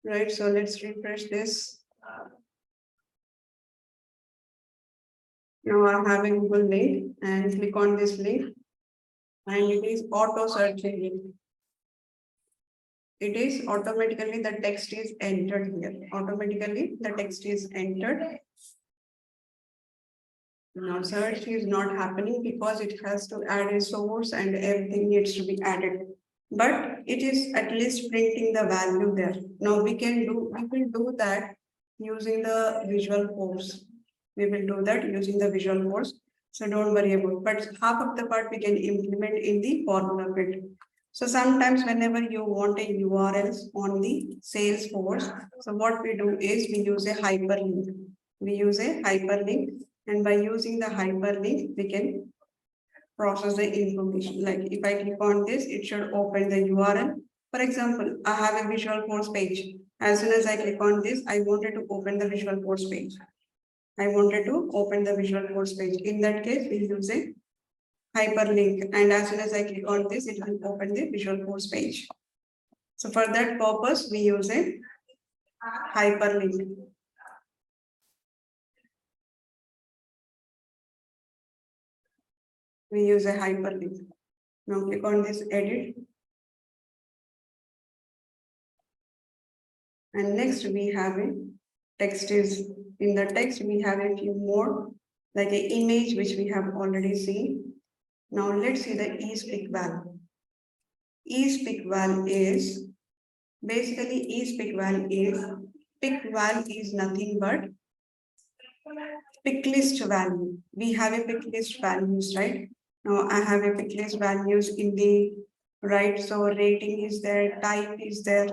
Right, so let's refresh this. Now I have a Google link and click on this link and it is auto searching link. It is automatically the text is entered here. Automatically the text is entered. Now search is not happening because it has to add a source and everything needs to be added. But it is at least printing the value there. Now we will do that using the visual force. We will do that using the visual force. So don't worry about it. But half of the part we can implement in the formula bit. So sometimes whenever you want a URLs on the Salesforce, so what we do is we use a hyperlink. We use a hyperlink, and by using the hyperlink, we can process the information. Like if I click on this, it should open the URL. For example, I have a visual force page. As soon as I click on this, I wanted to open the visual force page. I wanted to open the visual force page. In that case, we use a hyperlink, and as soon as I click on this, it will open the visual force page. So for that purpose, we use a hyperlink. We use a hyperlink. Now click on this edit. And next we have a text is in the text, we have a few more like an image which we have already seen. Now let's see the eSpeakVal. eSpeakVal is basically eSpeakVal is nothing but pick list value. We have a pick list values, right? Now I have a pick list values in the right. So rating is there, type is there,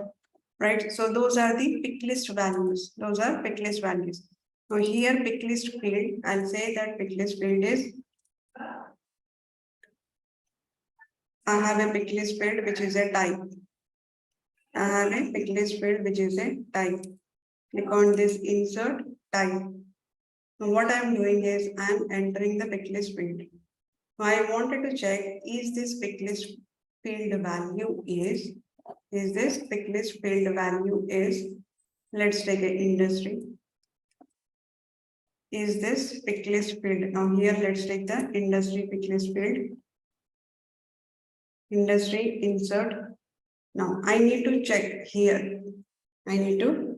right? So those are the pick list values. Those are pick list values. So here pick list field, I'll say that pick list field is I have a pick list field which is a type. I have a pick list field which is a type. Click on this insert type. Now what I'm doing is I'm entering the pick list field. I wanted to check, is this pick list field value is this pick list field value is, let's take an industry. Is this pick list field? Now here, let's take the industry pick list field. Industry, insert. Now I need to check here. I need to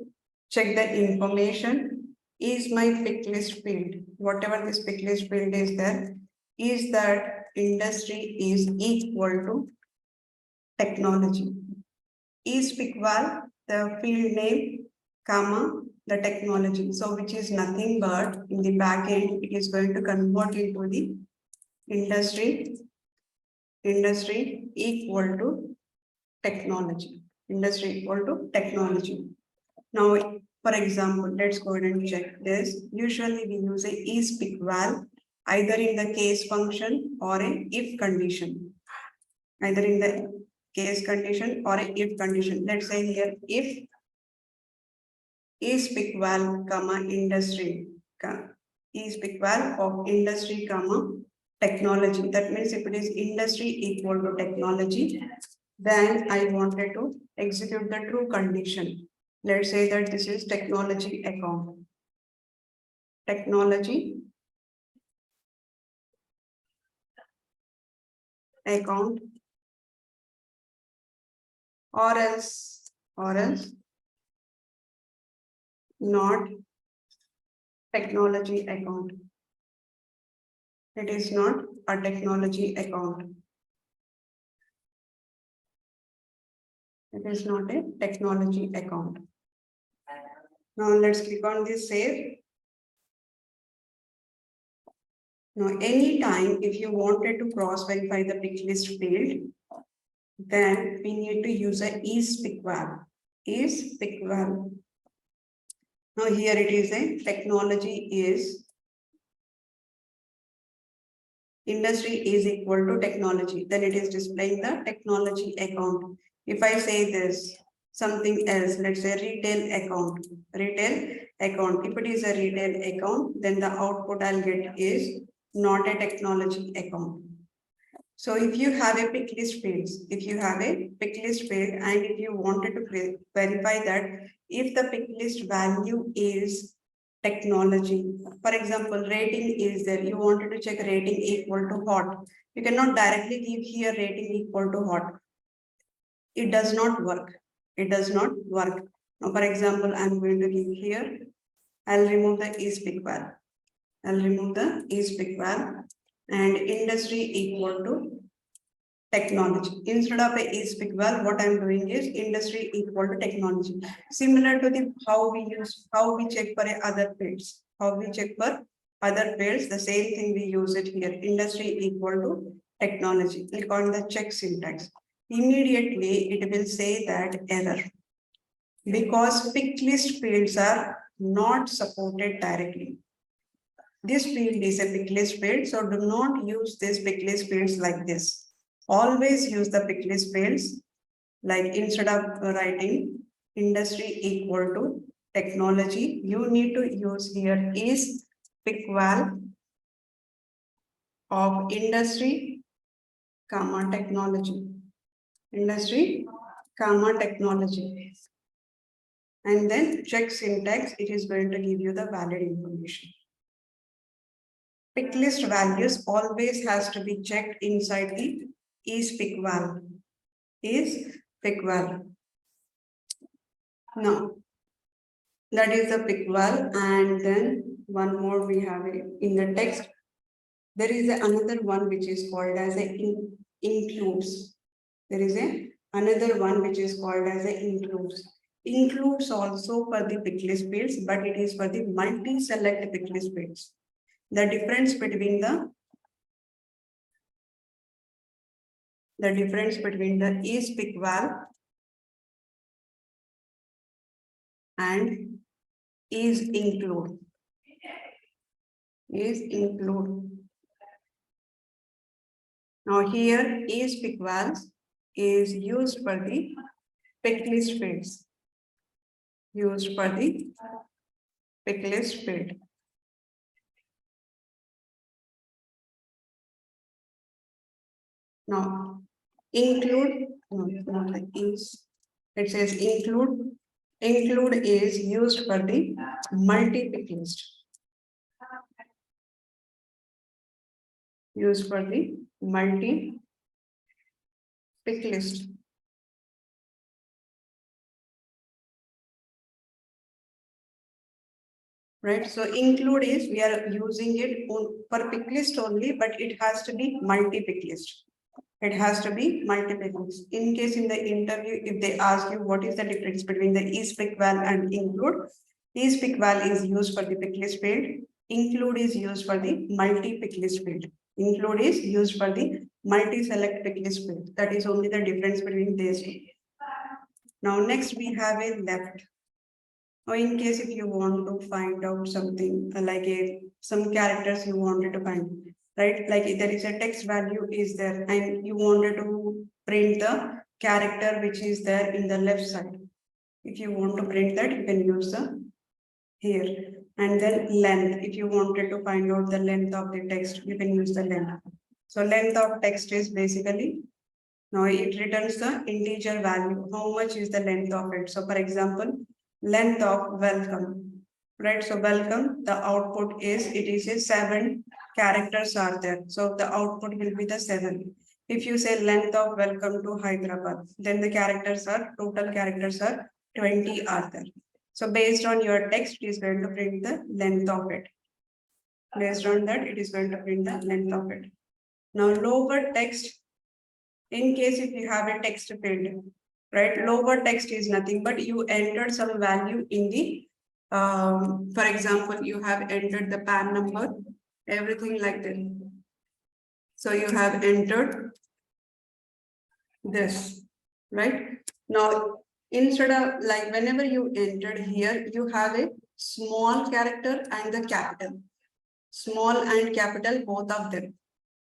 check the information. Is my pick list field, whatever this pick list field is there, is that industry is equal to technology? Is pickval the field name, comma, the technology? So which is nothing but in the back end, it is going to convert into the industry equal to technology. Industry equal to technology. Now, for example, let's go ahead and check this. Usually we use a is pickval either in the case function or a if condition. Either in the case condition or a if condition. Let's say here if is pickval, comma industry, is pickval of industry, comma technology. That means if it is industry equal to technology, then I wanted to execute the true condition. Let's say that this is technology account. Technology account, or else not technology account. It is not a technology account. It is not a technology account. Now let's click on this save. Now anytime if you wanted to cross verify the pick list field, then we need to use a is pickval. Is pickval. Now here it is a technology is, industry is equal to technology. Then it is displaying the technology account. If I say this, something else, let's say retail account. If it is a retail account, then the output I'll get is not a technology account. So if you have a pick list fields, and if you wanted to verify that if the pick list value is technology, for example, rating is there, you wanted to check rating equal to hot. You cannot directly give here rating equal to hot. It does not work. Now, for example, I'm going to give here, I'll remove the is pickval. And industry equal to technology. Instead of a is pickval, what I'm doing is industry equal to technology. Similar to the how we check for other fields. The same thing we use it here. Industry equal to technology. Click on the check syntax. Immediately it will say that error, because pick list fields are not supported directly. This field is a pick list field, so do not use this pick list fields like this. Always use the pick list fields, like instead of writing industry equal to technology, you need to use here is pickval of industry, comma technology. Industry, comma technology. And then check syntax, it is going to give you the valid information. Pick list values always has to be checked inside the is pickval. Now, that is the pickval, and then one more we have it in the text. There is another one which is called as a includes. There is another one which is called as a includes. Includes also for the pick list fields, but it is for the multi-select pick list fields. The difference between the is pickval and is include. Now here is pickval is used for the pick list fields. Now, include, no, not like is, it says include. Include is used for the multi-pick list. Used for the multi-pick list. Right, so include is we are using it for pick list only, but it has to be multi-pick list. It has to be multiple. In case in the interview, if they ask you what is the difference between the is-pick-val and include, is-pick-val is used for the pick list field, include is used for the multi-pick list field. Include is used for the multi-select pick list field. That is only the difference between these two. Now next we have a left. Or in case if you want to find out something like some characters you wanted to find, right? Like if there is a text value is there and you wanted to print the character which is there in the left side. If you want to print that, you can use the here. And then length. If you wanted to find out the length of the text, you can use the length. So length of text is basically, now it returns the integer value. How much is the length of it? So for example, length of welcome, right? So welcome, the output is, it is a 7 characters are there. So the output will be the 7. If you say length of welcome to Hyderabad, then the total characters are 20 are there. So based on your text, it is going to print the length of it. Based on that, it is going to print the length of it. Now lower text, in case if you have a text field, right? Lower text is nothing but you entered some value in the, for example, you have entered the PAN number, everything like that. So you have entered this, right? Now, instead of like whenever you entered here, you have a small character and the capital. Small and capital, both of them.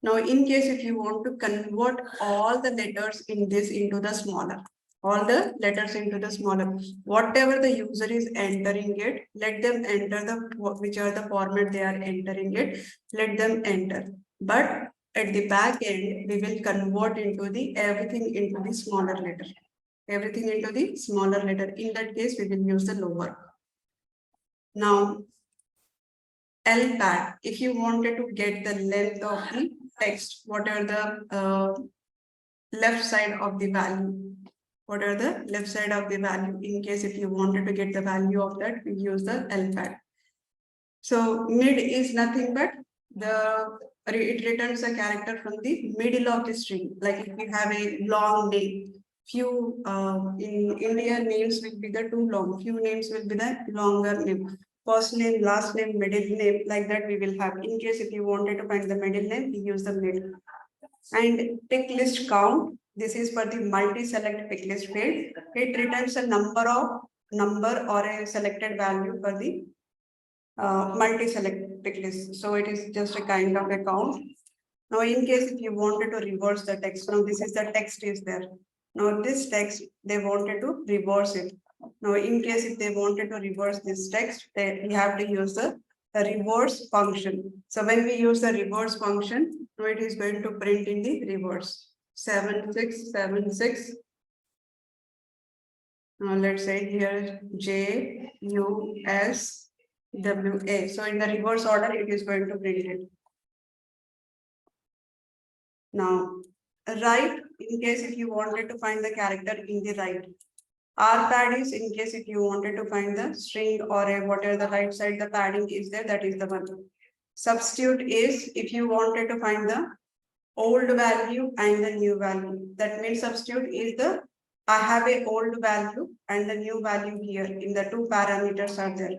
Now, in case if you want to convert all the letters in this into the smaller, all the letters into the smaller, whatever the user is entering it, let them enter the, which are the format they are entering it, let them enter. But at the back end, we will convert into the everything into the smaller letter. Everything into the smaller letter. In that case, we will use the lower. Now, LPAD, if you wanted to get the length of the text, what are the left side of the value? What are the left side of the value? In case if you wanted to get the value of that, we use the LPAD. So mid is nothing but it returns a character from the middle of the string. Like if we have a long name, few in India names will be the too long, few names will be the longer name. First name, last name, middle name, like that we will have. In case if you wanted to find the middle name, we use the middle. And pick list count, this is for the multi-select pick list field. It returns a number or a selected value for the multi-select pick list. So it is just a kind of a count. Now, in case if you wanted to reverse the text, now this is the text is there. Now this text, they wanted to reverse it. Now, in case if they wanted to reverse this text, we have to use the reverse function. So when we use the reverse function, now it is going to print in the reverse. 7676. Now let's say here JUSWA. So in the reverse order, it is going to print it. Now, right, in case if you wanted to find the character in the right. R pad is in case if you wanted to find the string or a whatever the right side the padding is there, that is the one. Substitute is if you wanted to find the old value and the new value. That means substitute is the I have a old value and the new value here in the two parameters are there.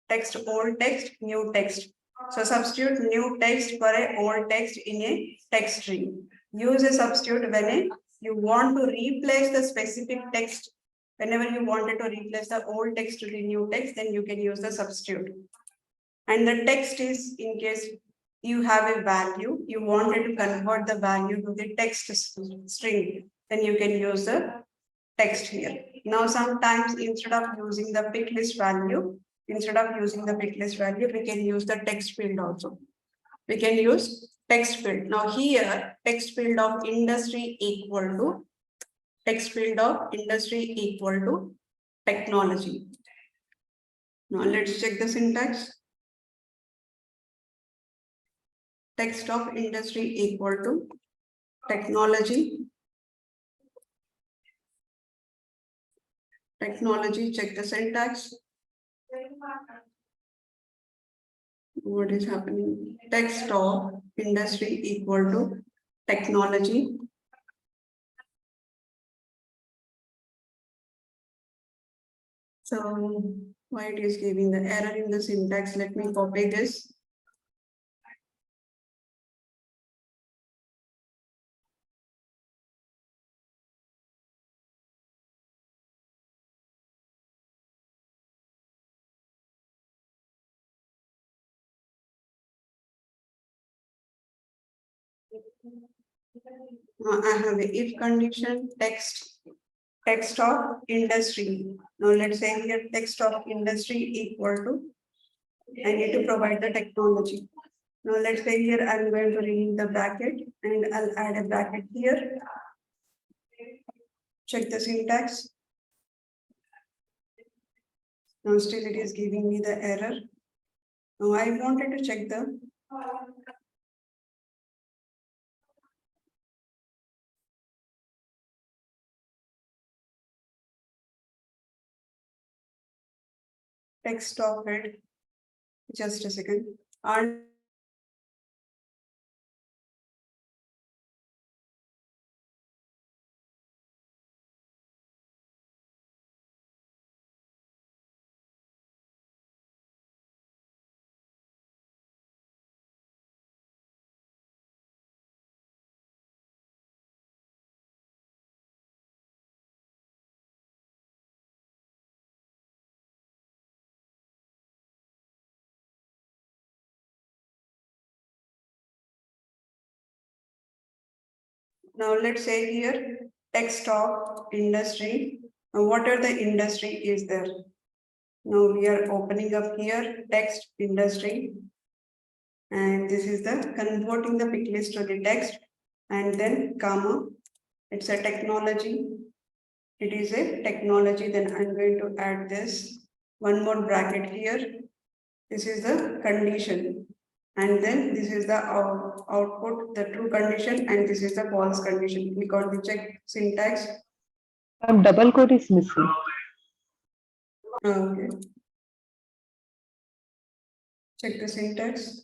Text, old text, new text. So substitute new text for a old text in a text string. Use a substitute when you want to replace the specific text. Whenever you wanted to replace the old text to the new text, then you can use the substitute. And the text is in case you have a value, you wanted to convert the value to the text string, then you can use the text here. Now, sometimes instead of using the pick list value, we can use the text field also. We can use text field. Now here, text field of industry equal to text field of industry equal to technology. Now let's check the syntax. Text of industry equal to technology. Technology, check the syntax. What is happening? Text of industry equal to technology. So why it is giving the error in the syntax? Let me copy this. I have a if condition text of industry. Now let's say here text of industry equal to, I need to provide the technology. Now let's say here I'm going to remove the bracket and I'll add a bracket here. Check the syntax. Now still it is giving me the error. Now I wanted to check the text of it. Just a second. And now let's say here text of industry. Now what are the industry is there? Now we are opening up here text industry. And this is the converting the pick list to the text and then comma. It's a technology. It is a technology. Then I'm going to add this one more bracket here. This is the condition. And then this is the output, the true condition, and this is the false condition. Click on the check syntax. Double quote is missing. Okay. Check the syntax.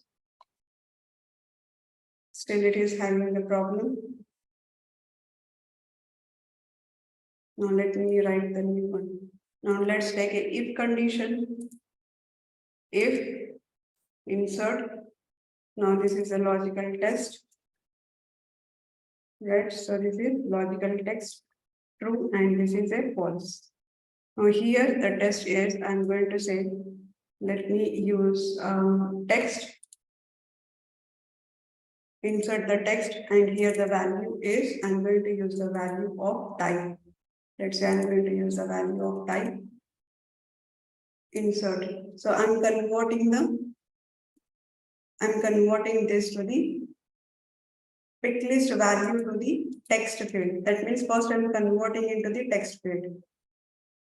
Still it is having the problem. Now let me write the new one. Now let's take a if condition. If insert. Now this is a logical test. Right, so this is logical text true and this is a false. Now here the test is, I'm going to say, let me use text, insert the text, and here the value is, I'm going to use the value of type. Let's say I'm going to use the value of type, insert. So I'm converting this to the pick list value to the text field. That means first I'm converting into the text field.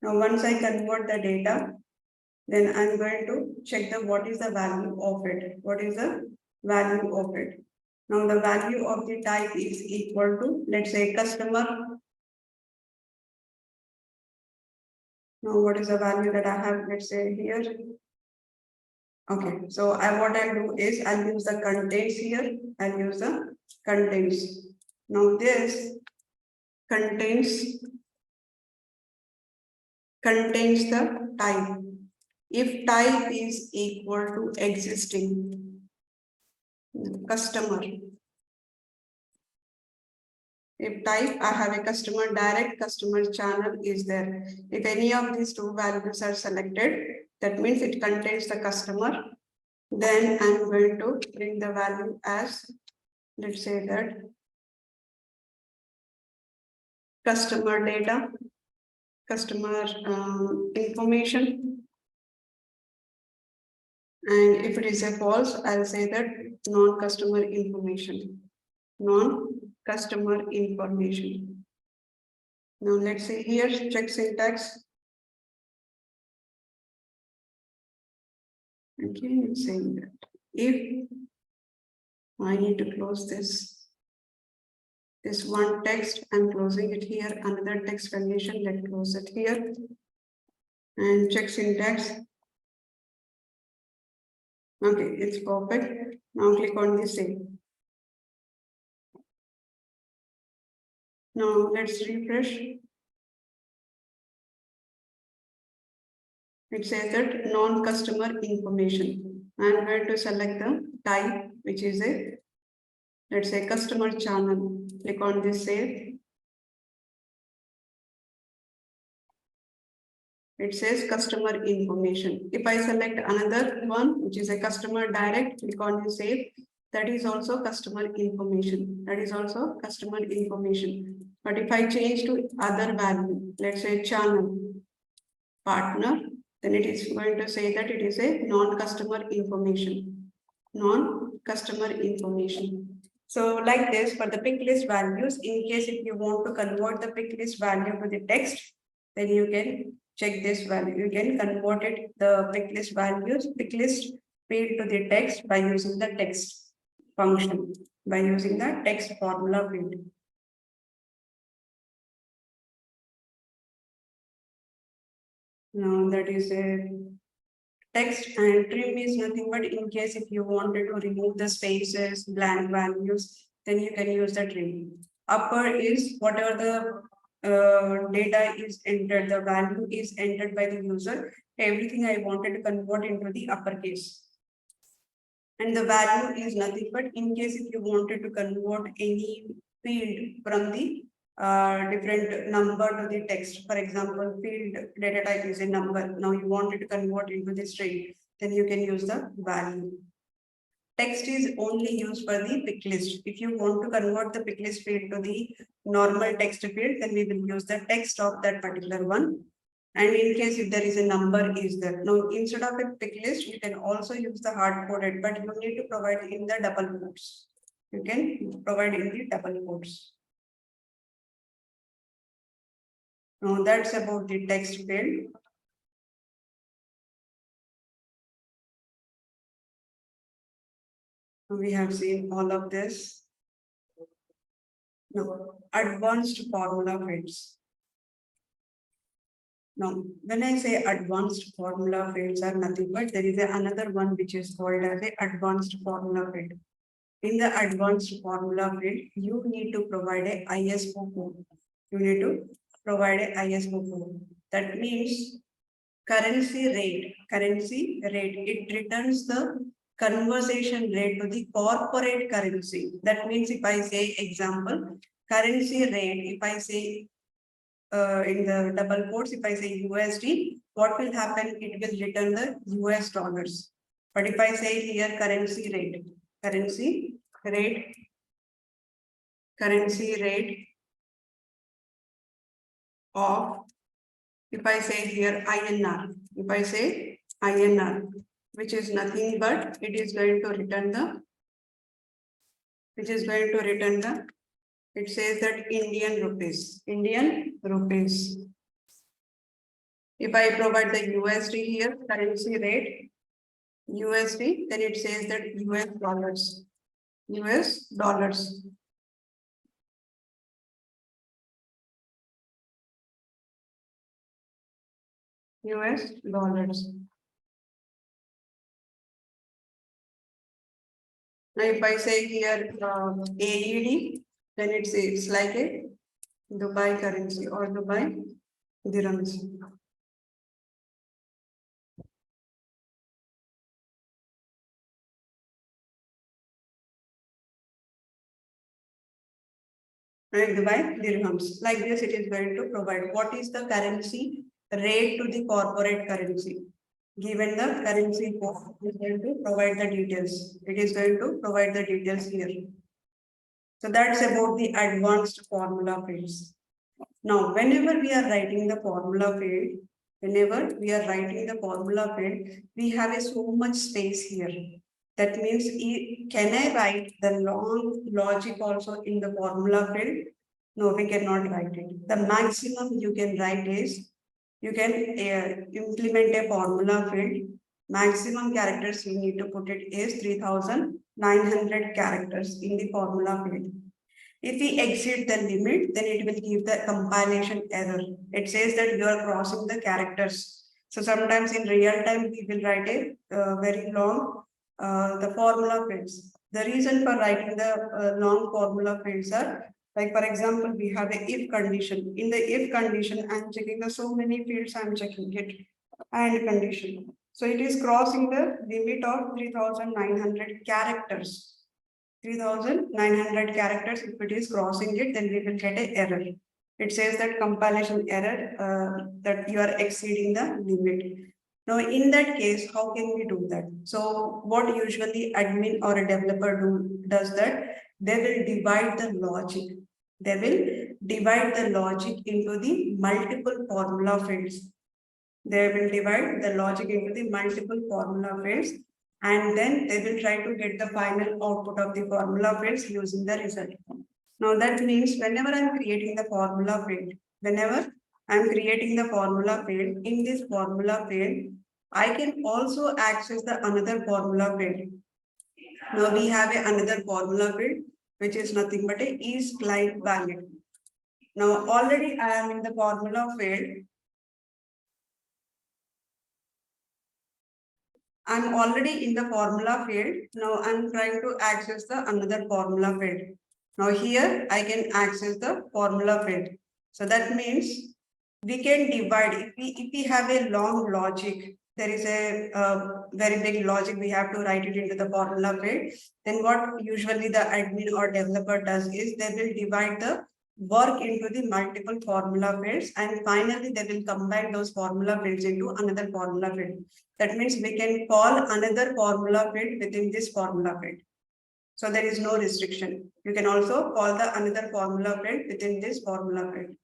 Now once I convert the data, then I'm going to check the what is the value of it. What is the value of it? Now the value of the type is equal to, let's say, customer. Now what is the value that I have? Let's say here. Okay, so what I'll do is I'll use the contains here. I'll use the contains. Now this contains the type. If type is equal to existing customer, if type I have a customer direct customer channel is there. If any of these two values are selected, that means it contains the customer. Then I'm going to bring the value as, let's say that customer data, customer information. And if it is a false, I'll say that non-customer information. Non-customer information. Now let's see here, check syntax. Okay, it's saying that if I need to close this one text, I'm closing it here, another text condition, let's close it here. And check syntax. Okay, it's perfect. Now click on the save. Now let's refresh. It says that non-customer information. I'm going to select the type, which is a, let's say, customer channel. Click on this save. It says customer information. If I select another one, which is a customer direct, click on the save. That is also customer information. That is also customer information. But if I change to other value, let's say channel partner, then it is going to say that it is a non-customer information. Non-customer information. So like this, for the pick list values, in case if you want to convert the pick list value to the text, then you can check this value. You can convert it, the pick list values, pick list field to the text by using the text function, by using the text formula field. Now that is a text, and trim is nothing but in case if you wanted to remove the spaces, blank values, then you can use the trim. Upper is whatever the data is entered, the value is entered by the user, everything I wanted to convert into the uppercase. And the value is nothing but in case if you wanted to convert any field from the different number to the text. For example, field data type is a number. Now you wanted to convert into the string, then you can use the value. Text is only used for the pick list. If you want to convert the pick list field to the normal text field, then we will use the text of that particular one. And in case if there is a number is there. Now, instead of a pick list, you can also use the hard coded, but you need to provide in the double quotes. You can provide in the double quotes. Now, that's about the text field. We have seen all of this. Now, advanced formula fields. Now, when I say advanced formula fields are nothing but there is another one which is called as a advanced formula field. In the advanced formula field, you need to provide a ISO code. You need to provide a ISO code. That means currency rate. It returns the conversion rate to the corporate currency. That means if I say example, currency rate, if I say in the double quotes, if I say USD, what will happen? It will return the US dollars. But if I say here currency rate of, if I say here INR, if I say INR, which is nothing but it is going to return the, it says that Indian rupees. If I provide the USD here, currency rate, USD, then it says that US dollars. US dollars. Now, if I say here AED, then it's like a Dubai currency or Dubai dirhams. Right, Dubai dirhams. Like this, it is going to provide what is the currency rate to the corporate currency. Given the currency code, it is going to provide the details. It is going to provide the details here. So that's about the advanced formula fields. Now, whenever we are writing the formula field, whenever we are writing the formula field, we have so much space here. That means, can I write the long logic also in the formula field? No, we cannot write it. The maximum you can write is, you can implement a formula field. Maximum characters you need to put it is 3,900 characters in the formula field. If we exceed the limit, then it will give the compilation error. It says that you are crossing the characters. So sometimes in real time, we will write a very long the formula fields. The reason for writing the long formula fields are, like for example, we have a if condition. In the if condition, I'm checking the so many fields, I'm checking it, and condition. So it is crossing the limit of 3,900 characters. 3,900 characters, if it is crossing it, then we will get an error. It says that compilation error, that you are exceeding the limit. Now, in that case, how can we do that? So, what usually admin or a developer does that, they will divide the logic. They will divide the logic into the multiple formula fields. They will divide the logic into the multiple formula fields, and then they will try to get the final output of the formula fields using the result. Now that means whenever I'm creating the formula field, whenever I'm creating the formula field, in this formula field, I can also access the another formula field. Now we have another formula field, which is nothing but a is client valid. Now already I am in the formula field. I'm already in the formula field. Now I'm trying to access the another formula field. Now here I can access the formula field. So that means we can divide. If we have a long logic, there is a very big logic, we have to write it into the formula field. Then what usually the admin or developer does is they will divide the work into the multiple formula fields, and finally they will combine those formula fields into another formula field. That means we can call another formula field within this formula field. So there is no restriction. You can also call the another formula field within this formula field.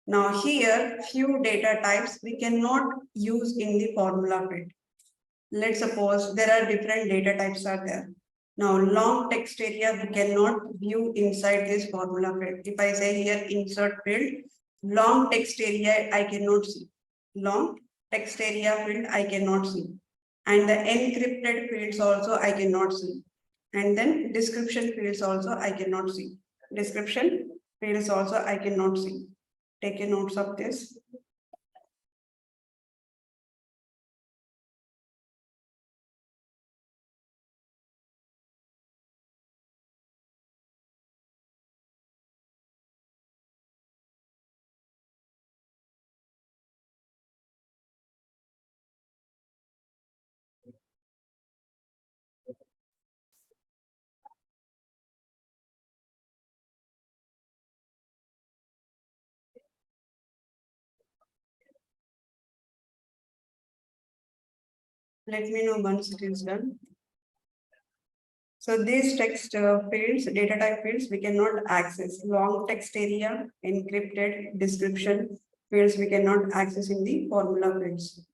Now here, few data types we cannot use in the formula field. Let's suppose there are different data types are there. Now long text area we cannot view inside this formula field. If I say here insert field, long text area I cannot see. Long text area field I cannot see. And the encrypted fields also I cannot see. And then description fields also I cannot see. Description fields also I cannot see. Take a notes of this. Let me know once it is done. So these text fields, data type fields, we cannot access. Long text area, encrypted, description fields, we cannot access in the formula fields.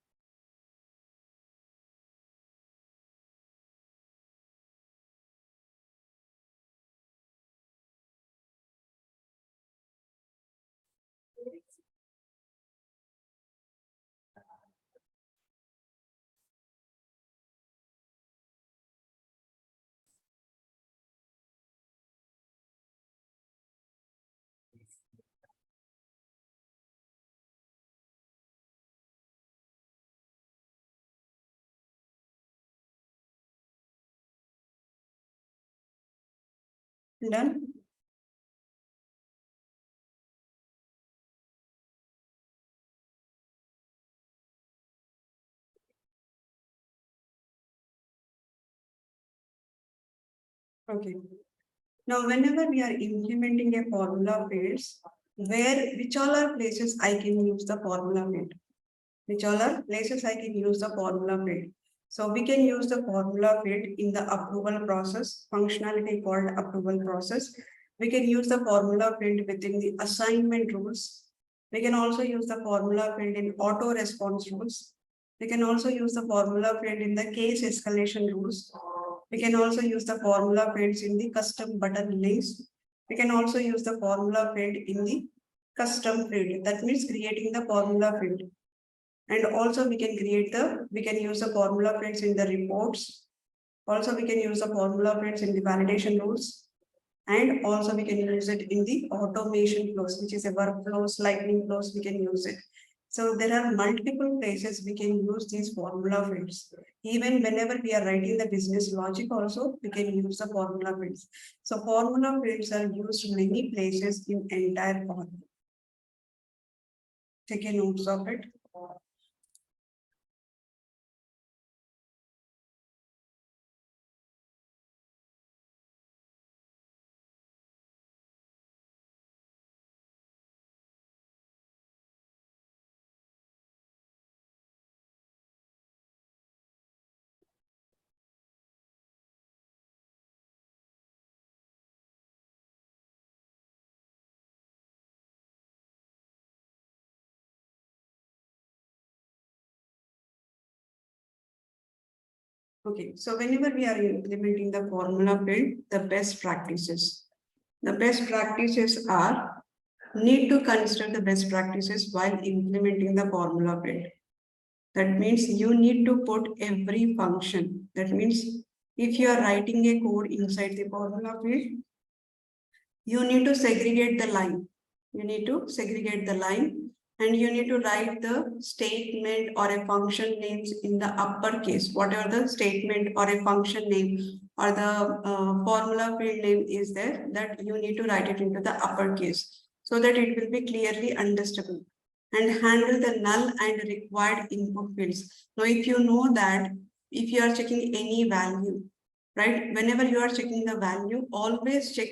Done. Okay. Now, whenever we are implementing a formula fields, which all are places I can use the formula field? Which all are places I can use the formula field? So we can use the formula field in the approval process, functionality called approval process. We can use the formula field within the assignment rules. We can also use the formula field in auto response rules. We can also use the formula field in the case escalation rules. We can also use the formula fields in the custom button links. We can also use the formula field in the custom field. That means creating the formula field. And also we can use the formula fields in the reports. Also we can use the formula fields in the validation rules. And also we can use it in the automation flows, which is a workflows, lightning flows, we can use it. So there are multiple places we can use these formula fields. Even whenever we are writing the business logic also, we can use the formula fields. So formula fields are used many places in entire form. Take a notes of it. Okay, so whenever we are implementing the formula field, the best practices. The best practices are need to consider the best practices while implementing the formula field. That means you need to put every function. That means if you are writing a code inside the formula field, you need to segregate the line. You need to segregate the line and you need to write the statement or a function names in the uppercase. Whatever the statement or a function name or the formula field name is there, that you need to write it into the uppercase so that it will be clearly understandable, and handle the null and required input fields. Now, if you know that if you are checking any value, right, whenever you are checking the value, always check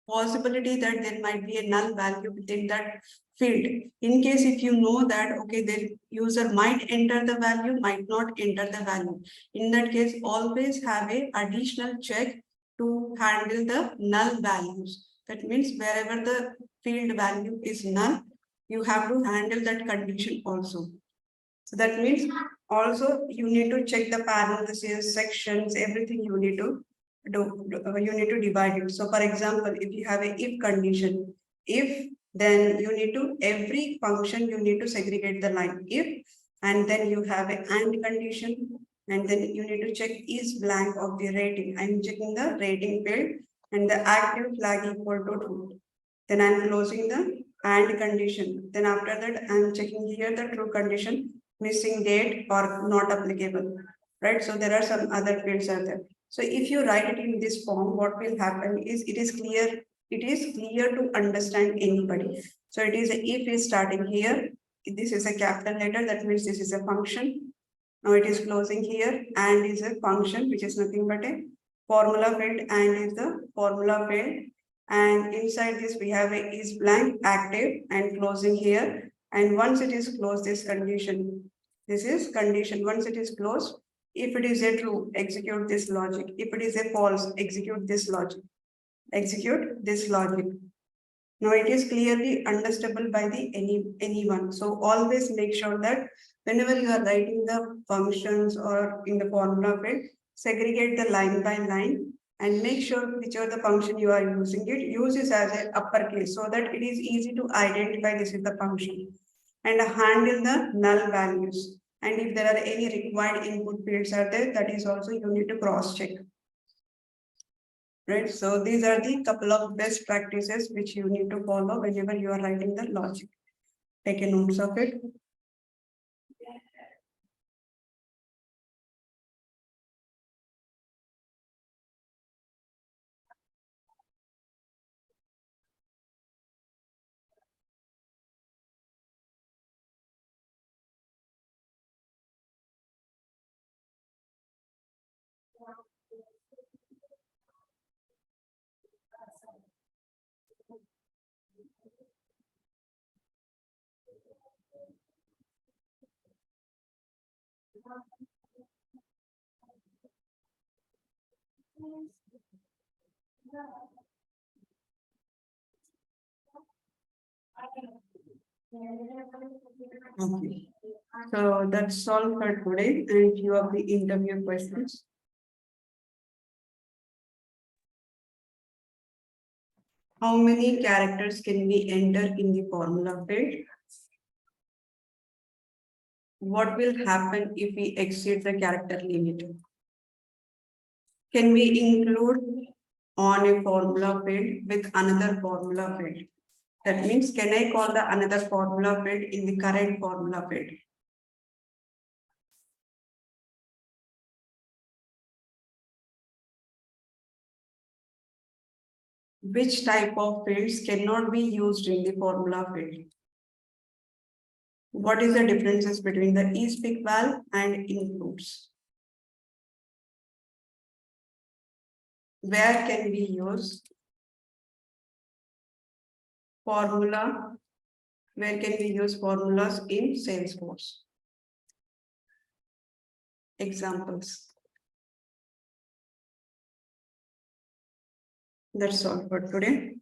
possibility that there might be a null value within that field. In case if you know that, okay, the user might enter the value, might not enter the value. In that case, always have a additional check to handle the null values. That means wherever the field value is null, you have to handle that condition also. So that means also you need to check the parentheses, sections, everything you need to you need to divide it. So for example, if you have a if condition, if, then you need to, every function you need to segregate the line if, and then you have a and condition, and then you need to check is blank of the rating. I'm checking the rating field and the active flag equal to true. Then I'm closing the and condition. Then after that, I'm checking here the true condition, missing date or not applicable, right? So there are some other fields are there. So if you write it in this form, what will happen is it is clear to understand anybody. So it is a, if is starting here, this is a capital letter, that means this is a function. Now it is closing here and is a function which is nothing but a formula field, and is the formula field, and inside this we have a is blank active and closing here, and once it is closed, this condition, this is condition, once it is closed, if it is a true, execute this logic, if it is a false, execute this logic, execute this logic. Now it is clearly understandable by the anyone. So always make sure that whenever you are writing the functions or in the formula field, segregate the line by line and make sure whichever the function you are using it, use this as an uppercase so that it is easy to identify this is the function, and handle the null values. And if there are any required input fields are there, that is also you need to cross check. Right, so these are the couple of best practices which you need to follow whenever you are writing the logic. Take a notes of it. Okay. So that's all for today and few of the interview questions. How many characters can we enter in the formula field? What will happen if we exceed the character limit? Can we include on a formula field with another formula field? That means, can I call the another formula field in the current formula field? Which type of fields cannot be used in the formula field? What is the differences between the e-speak val and includes? Where can we use formula? Where can we use formulas in Salesforce? Examples. That's all for today.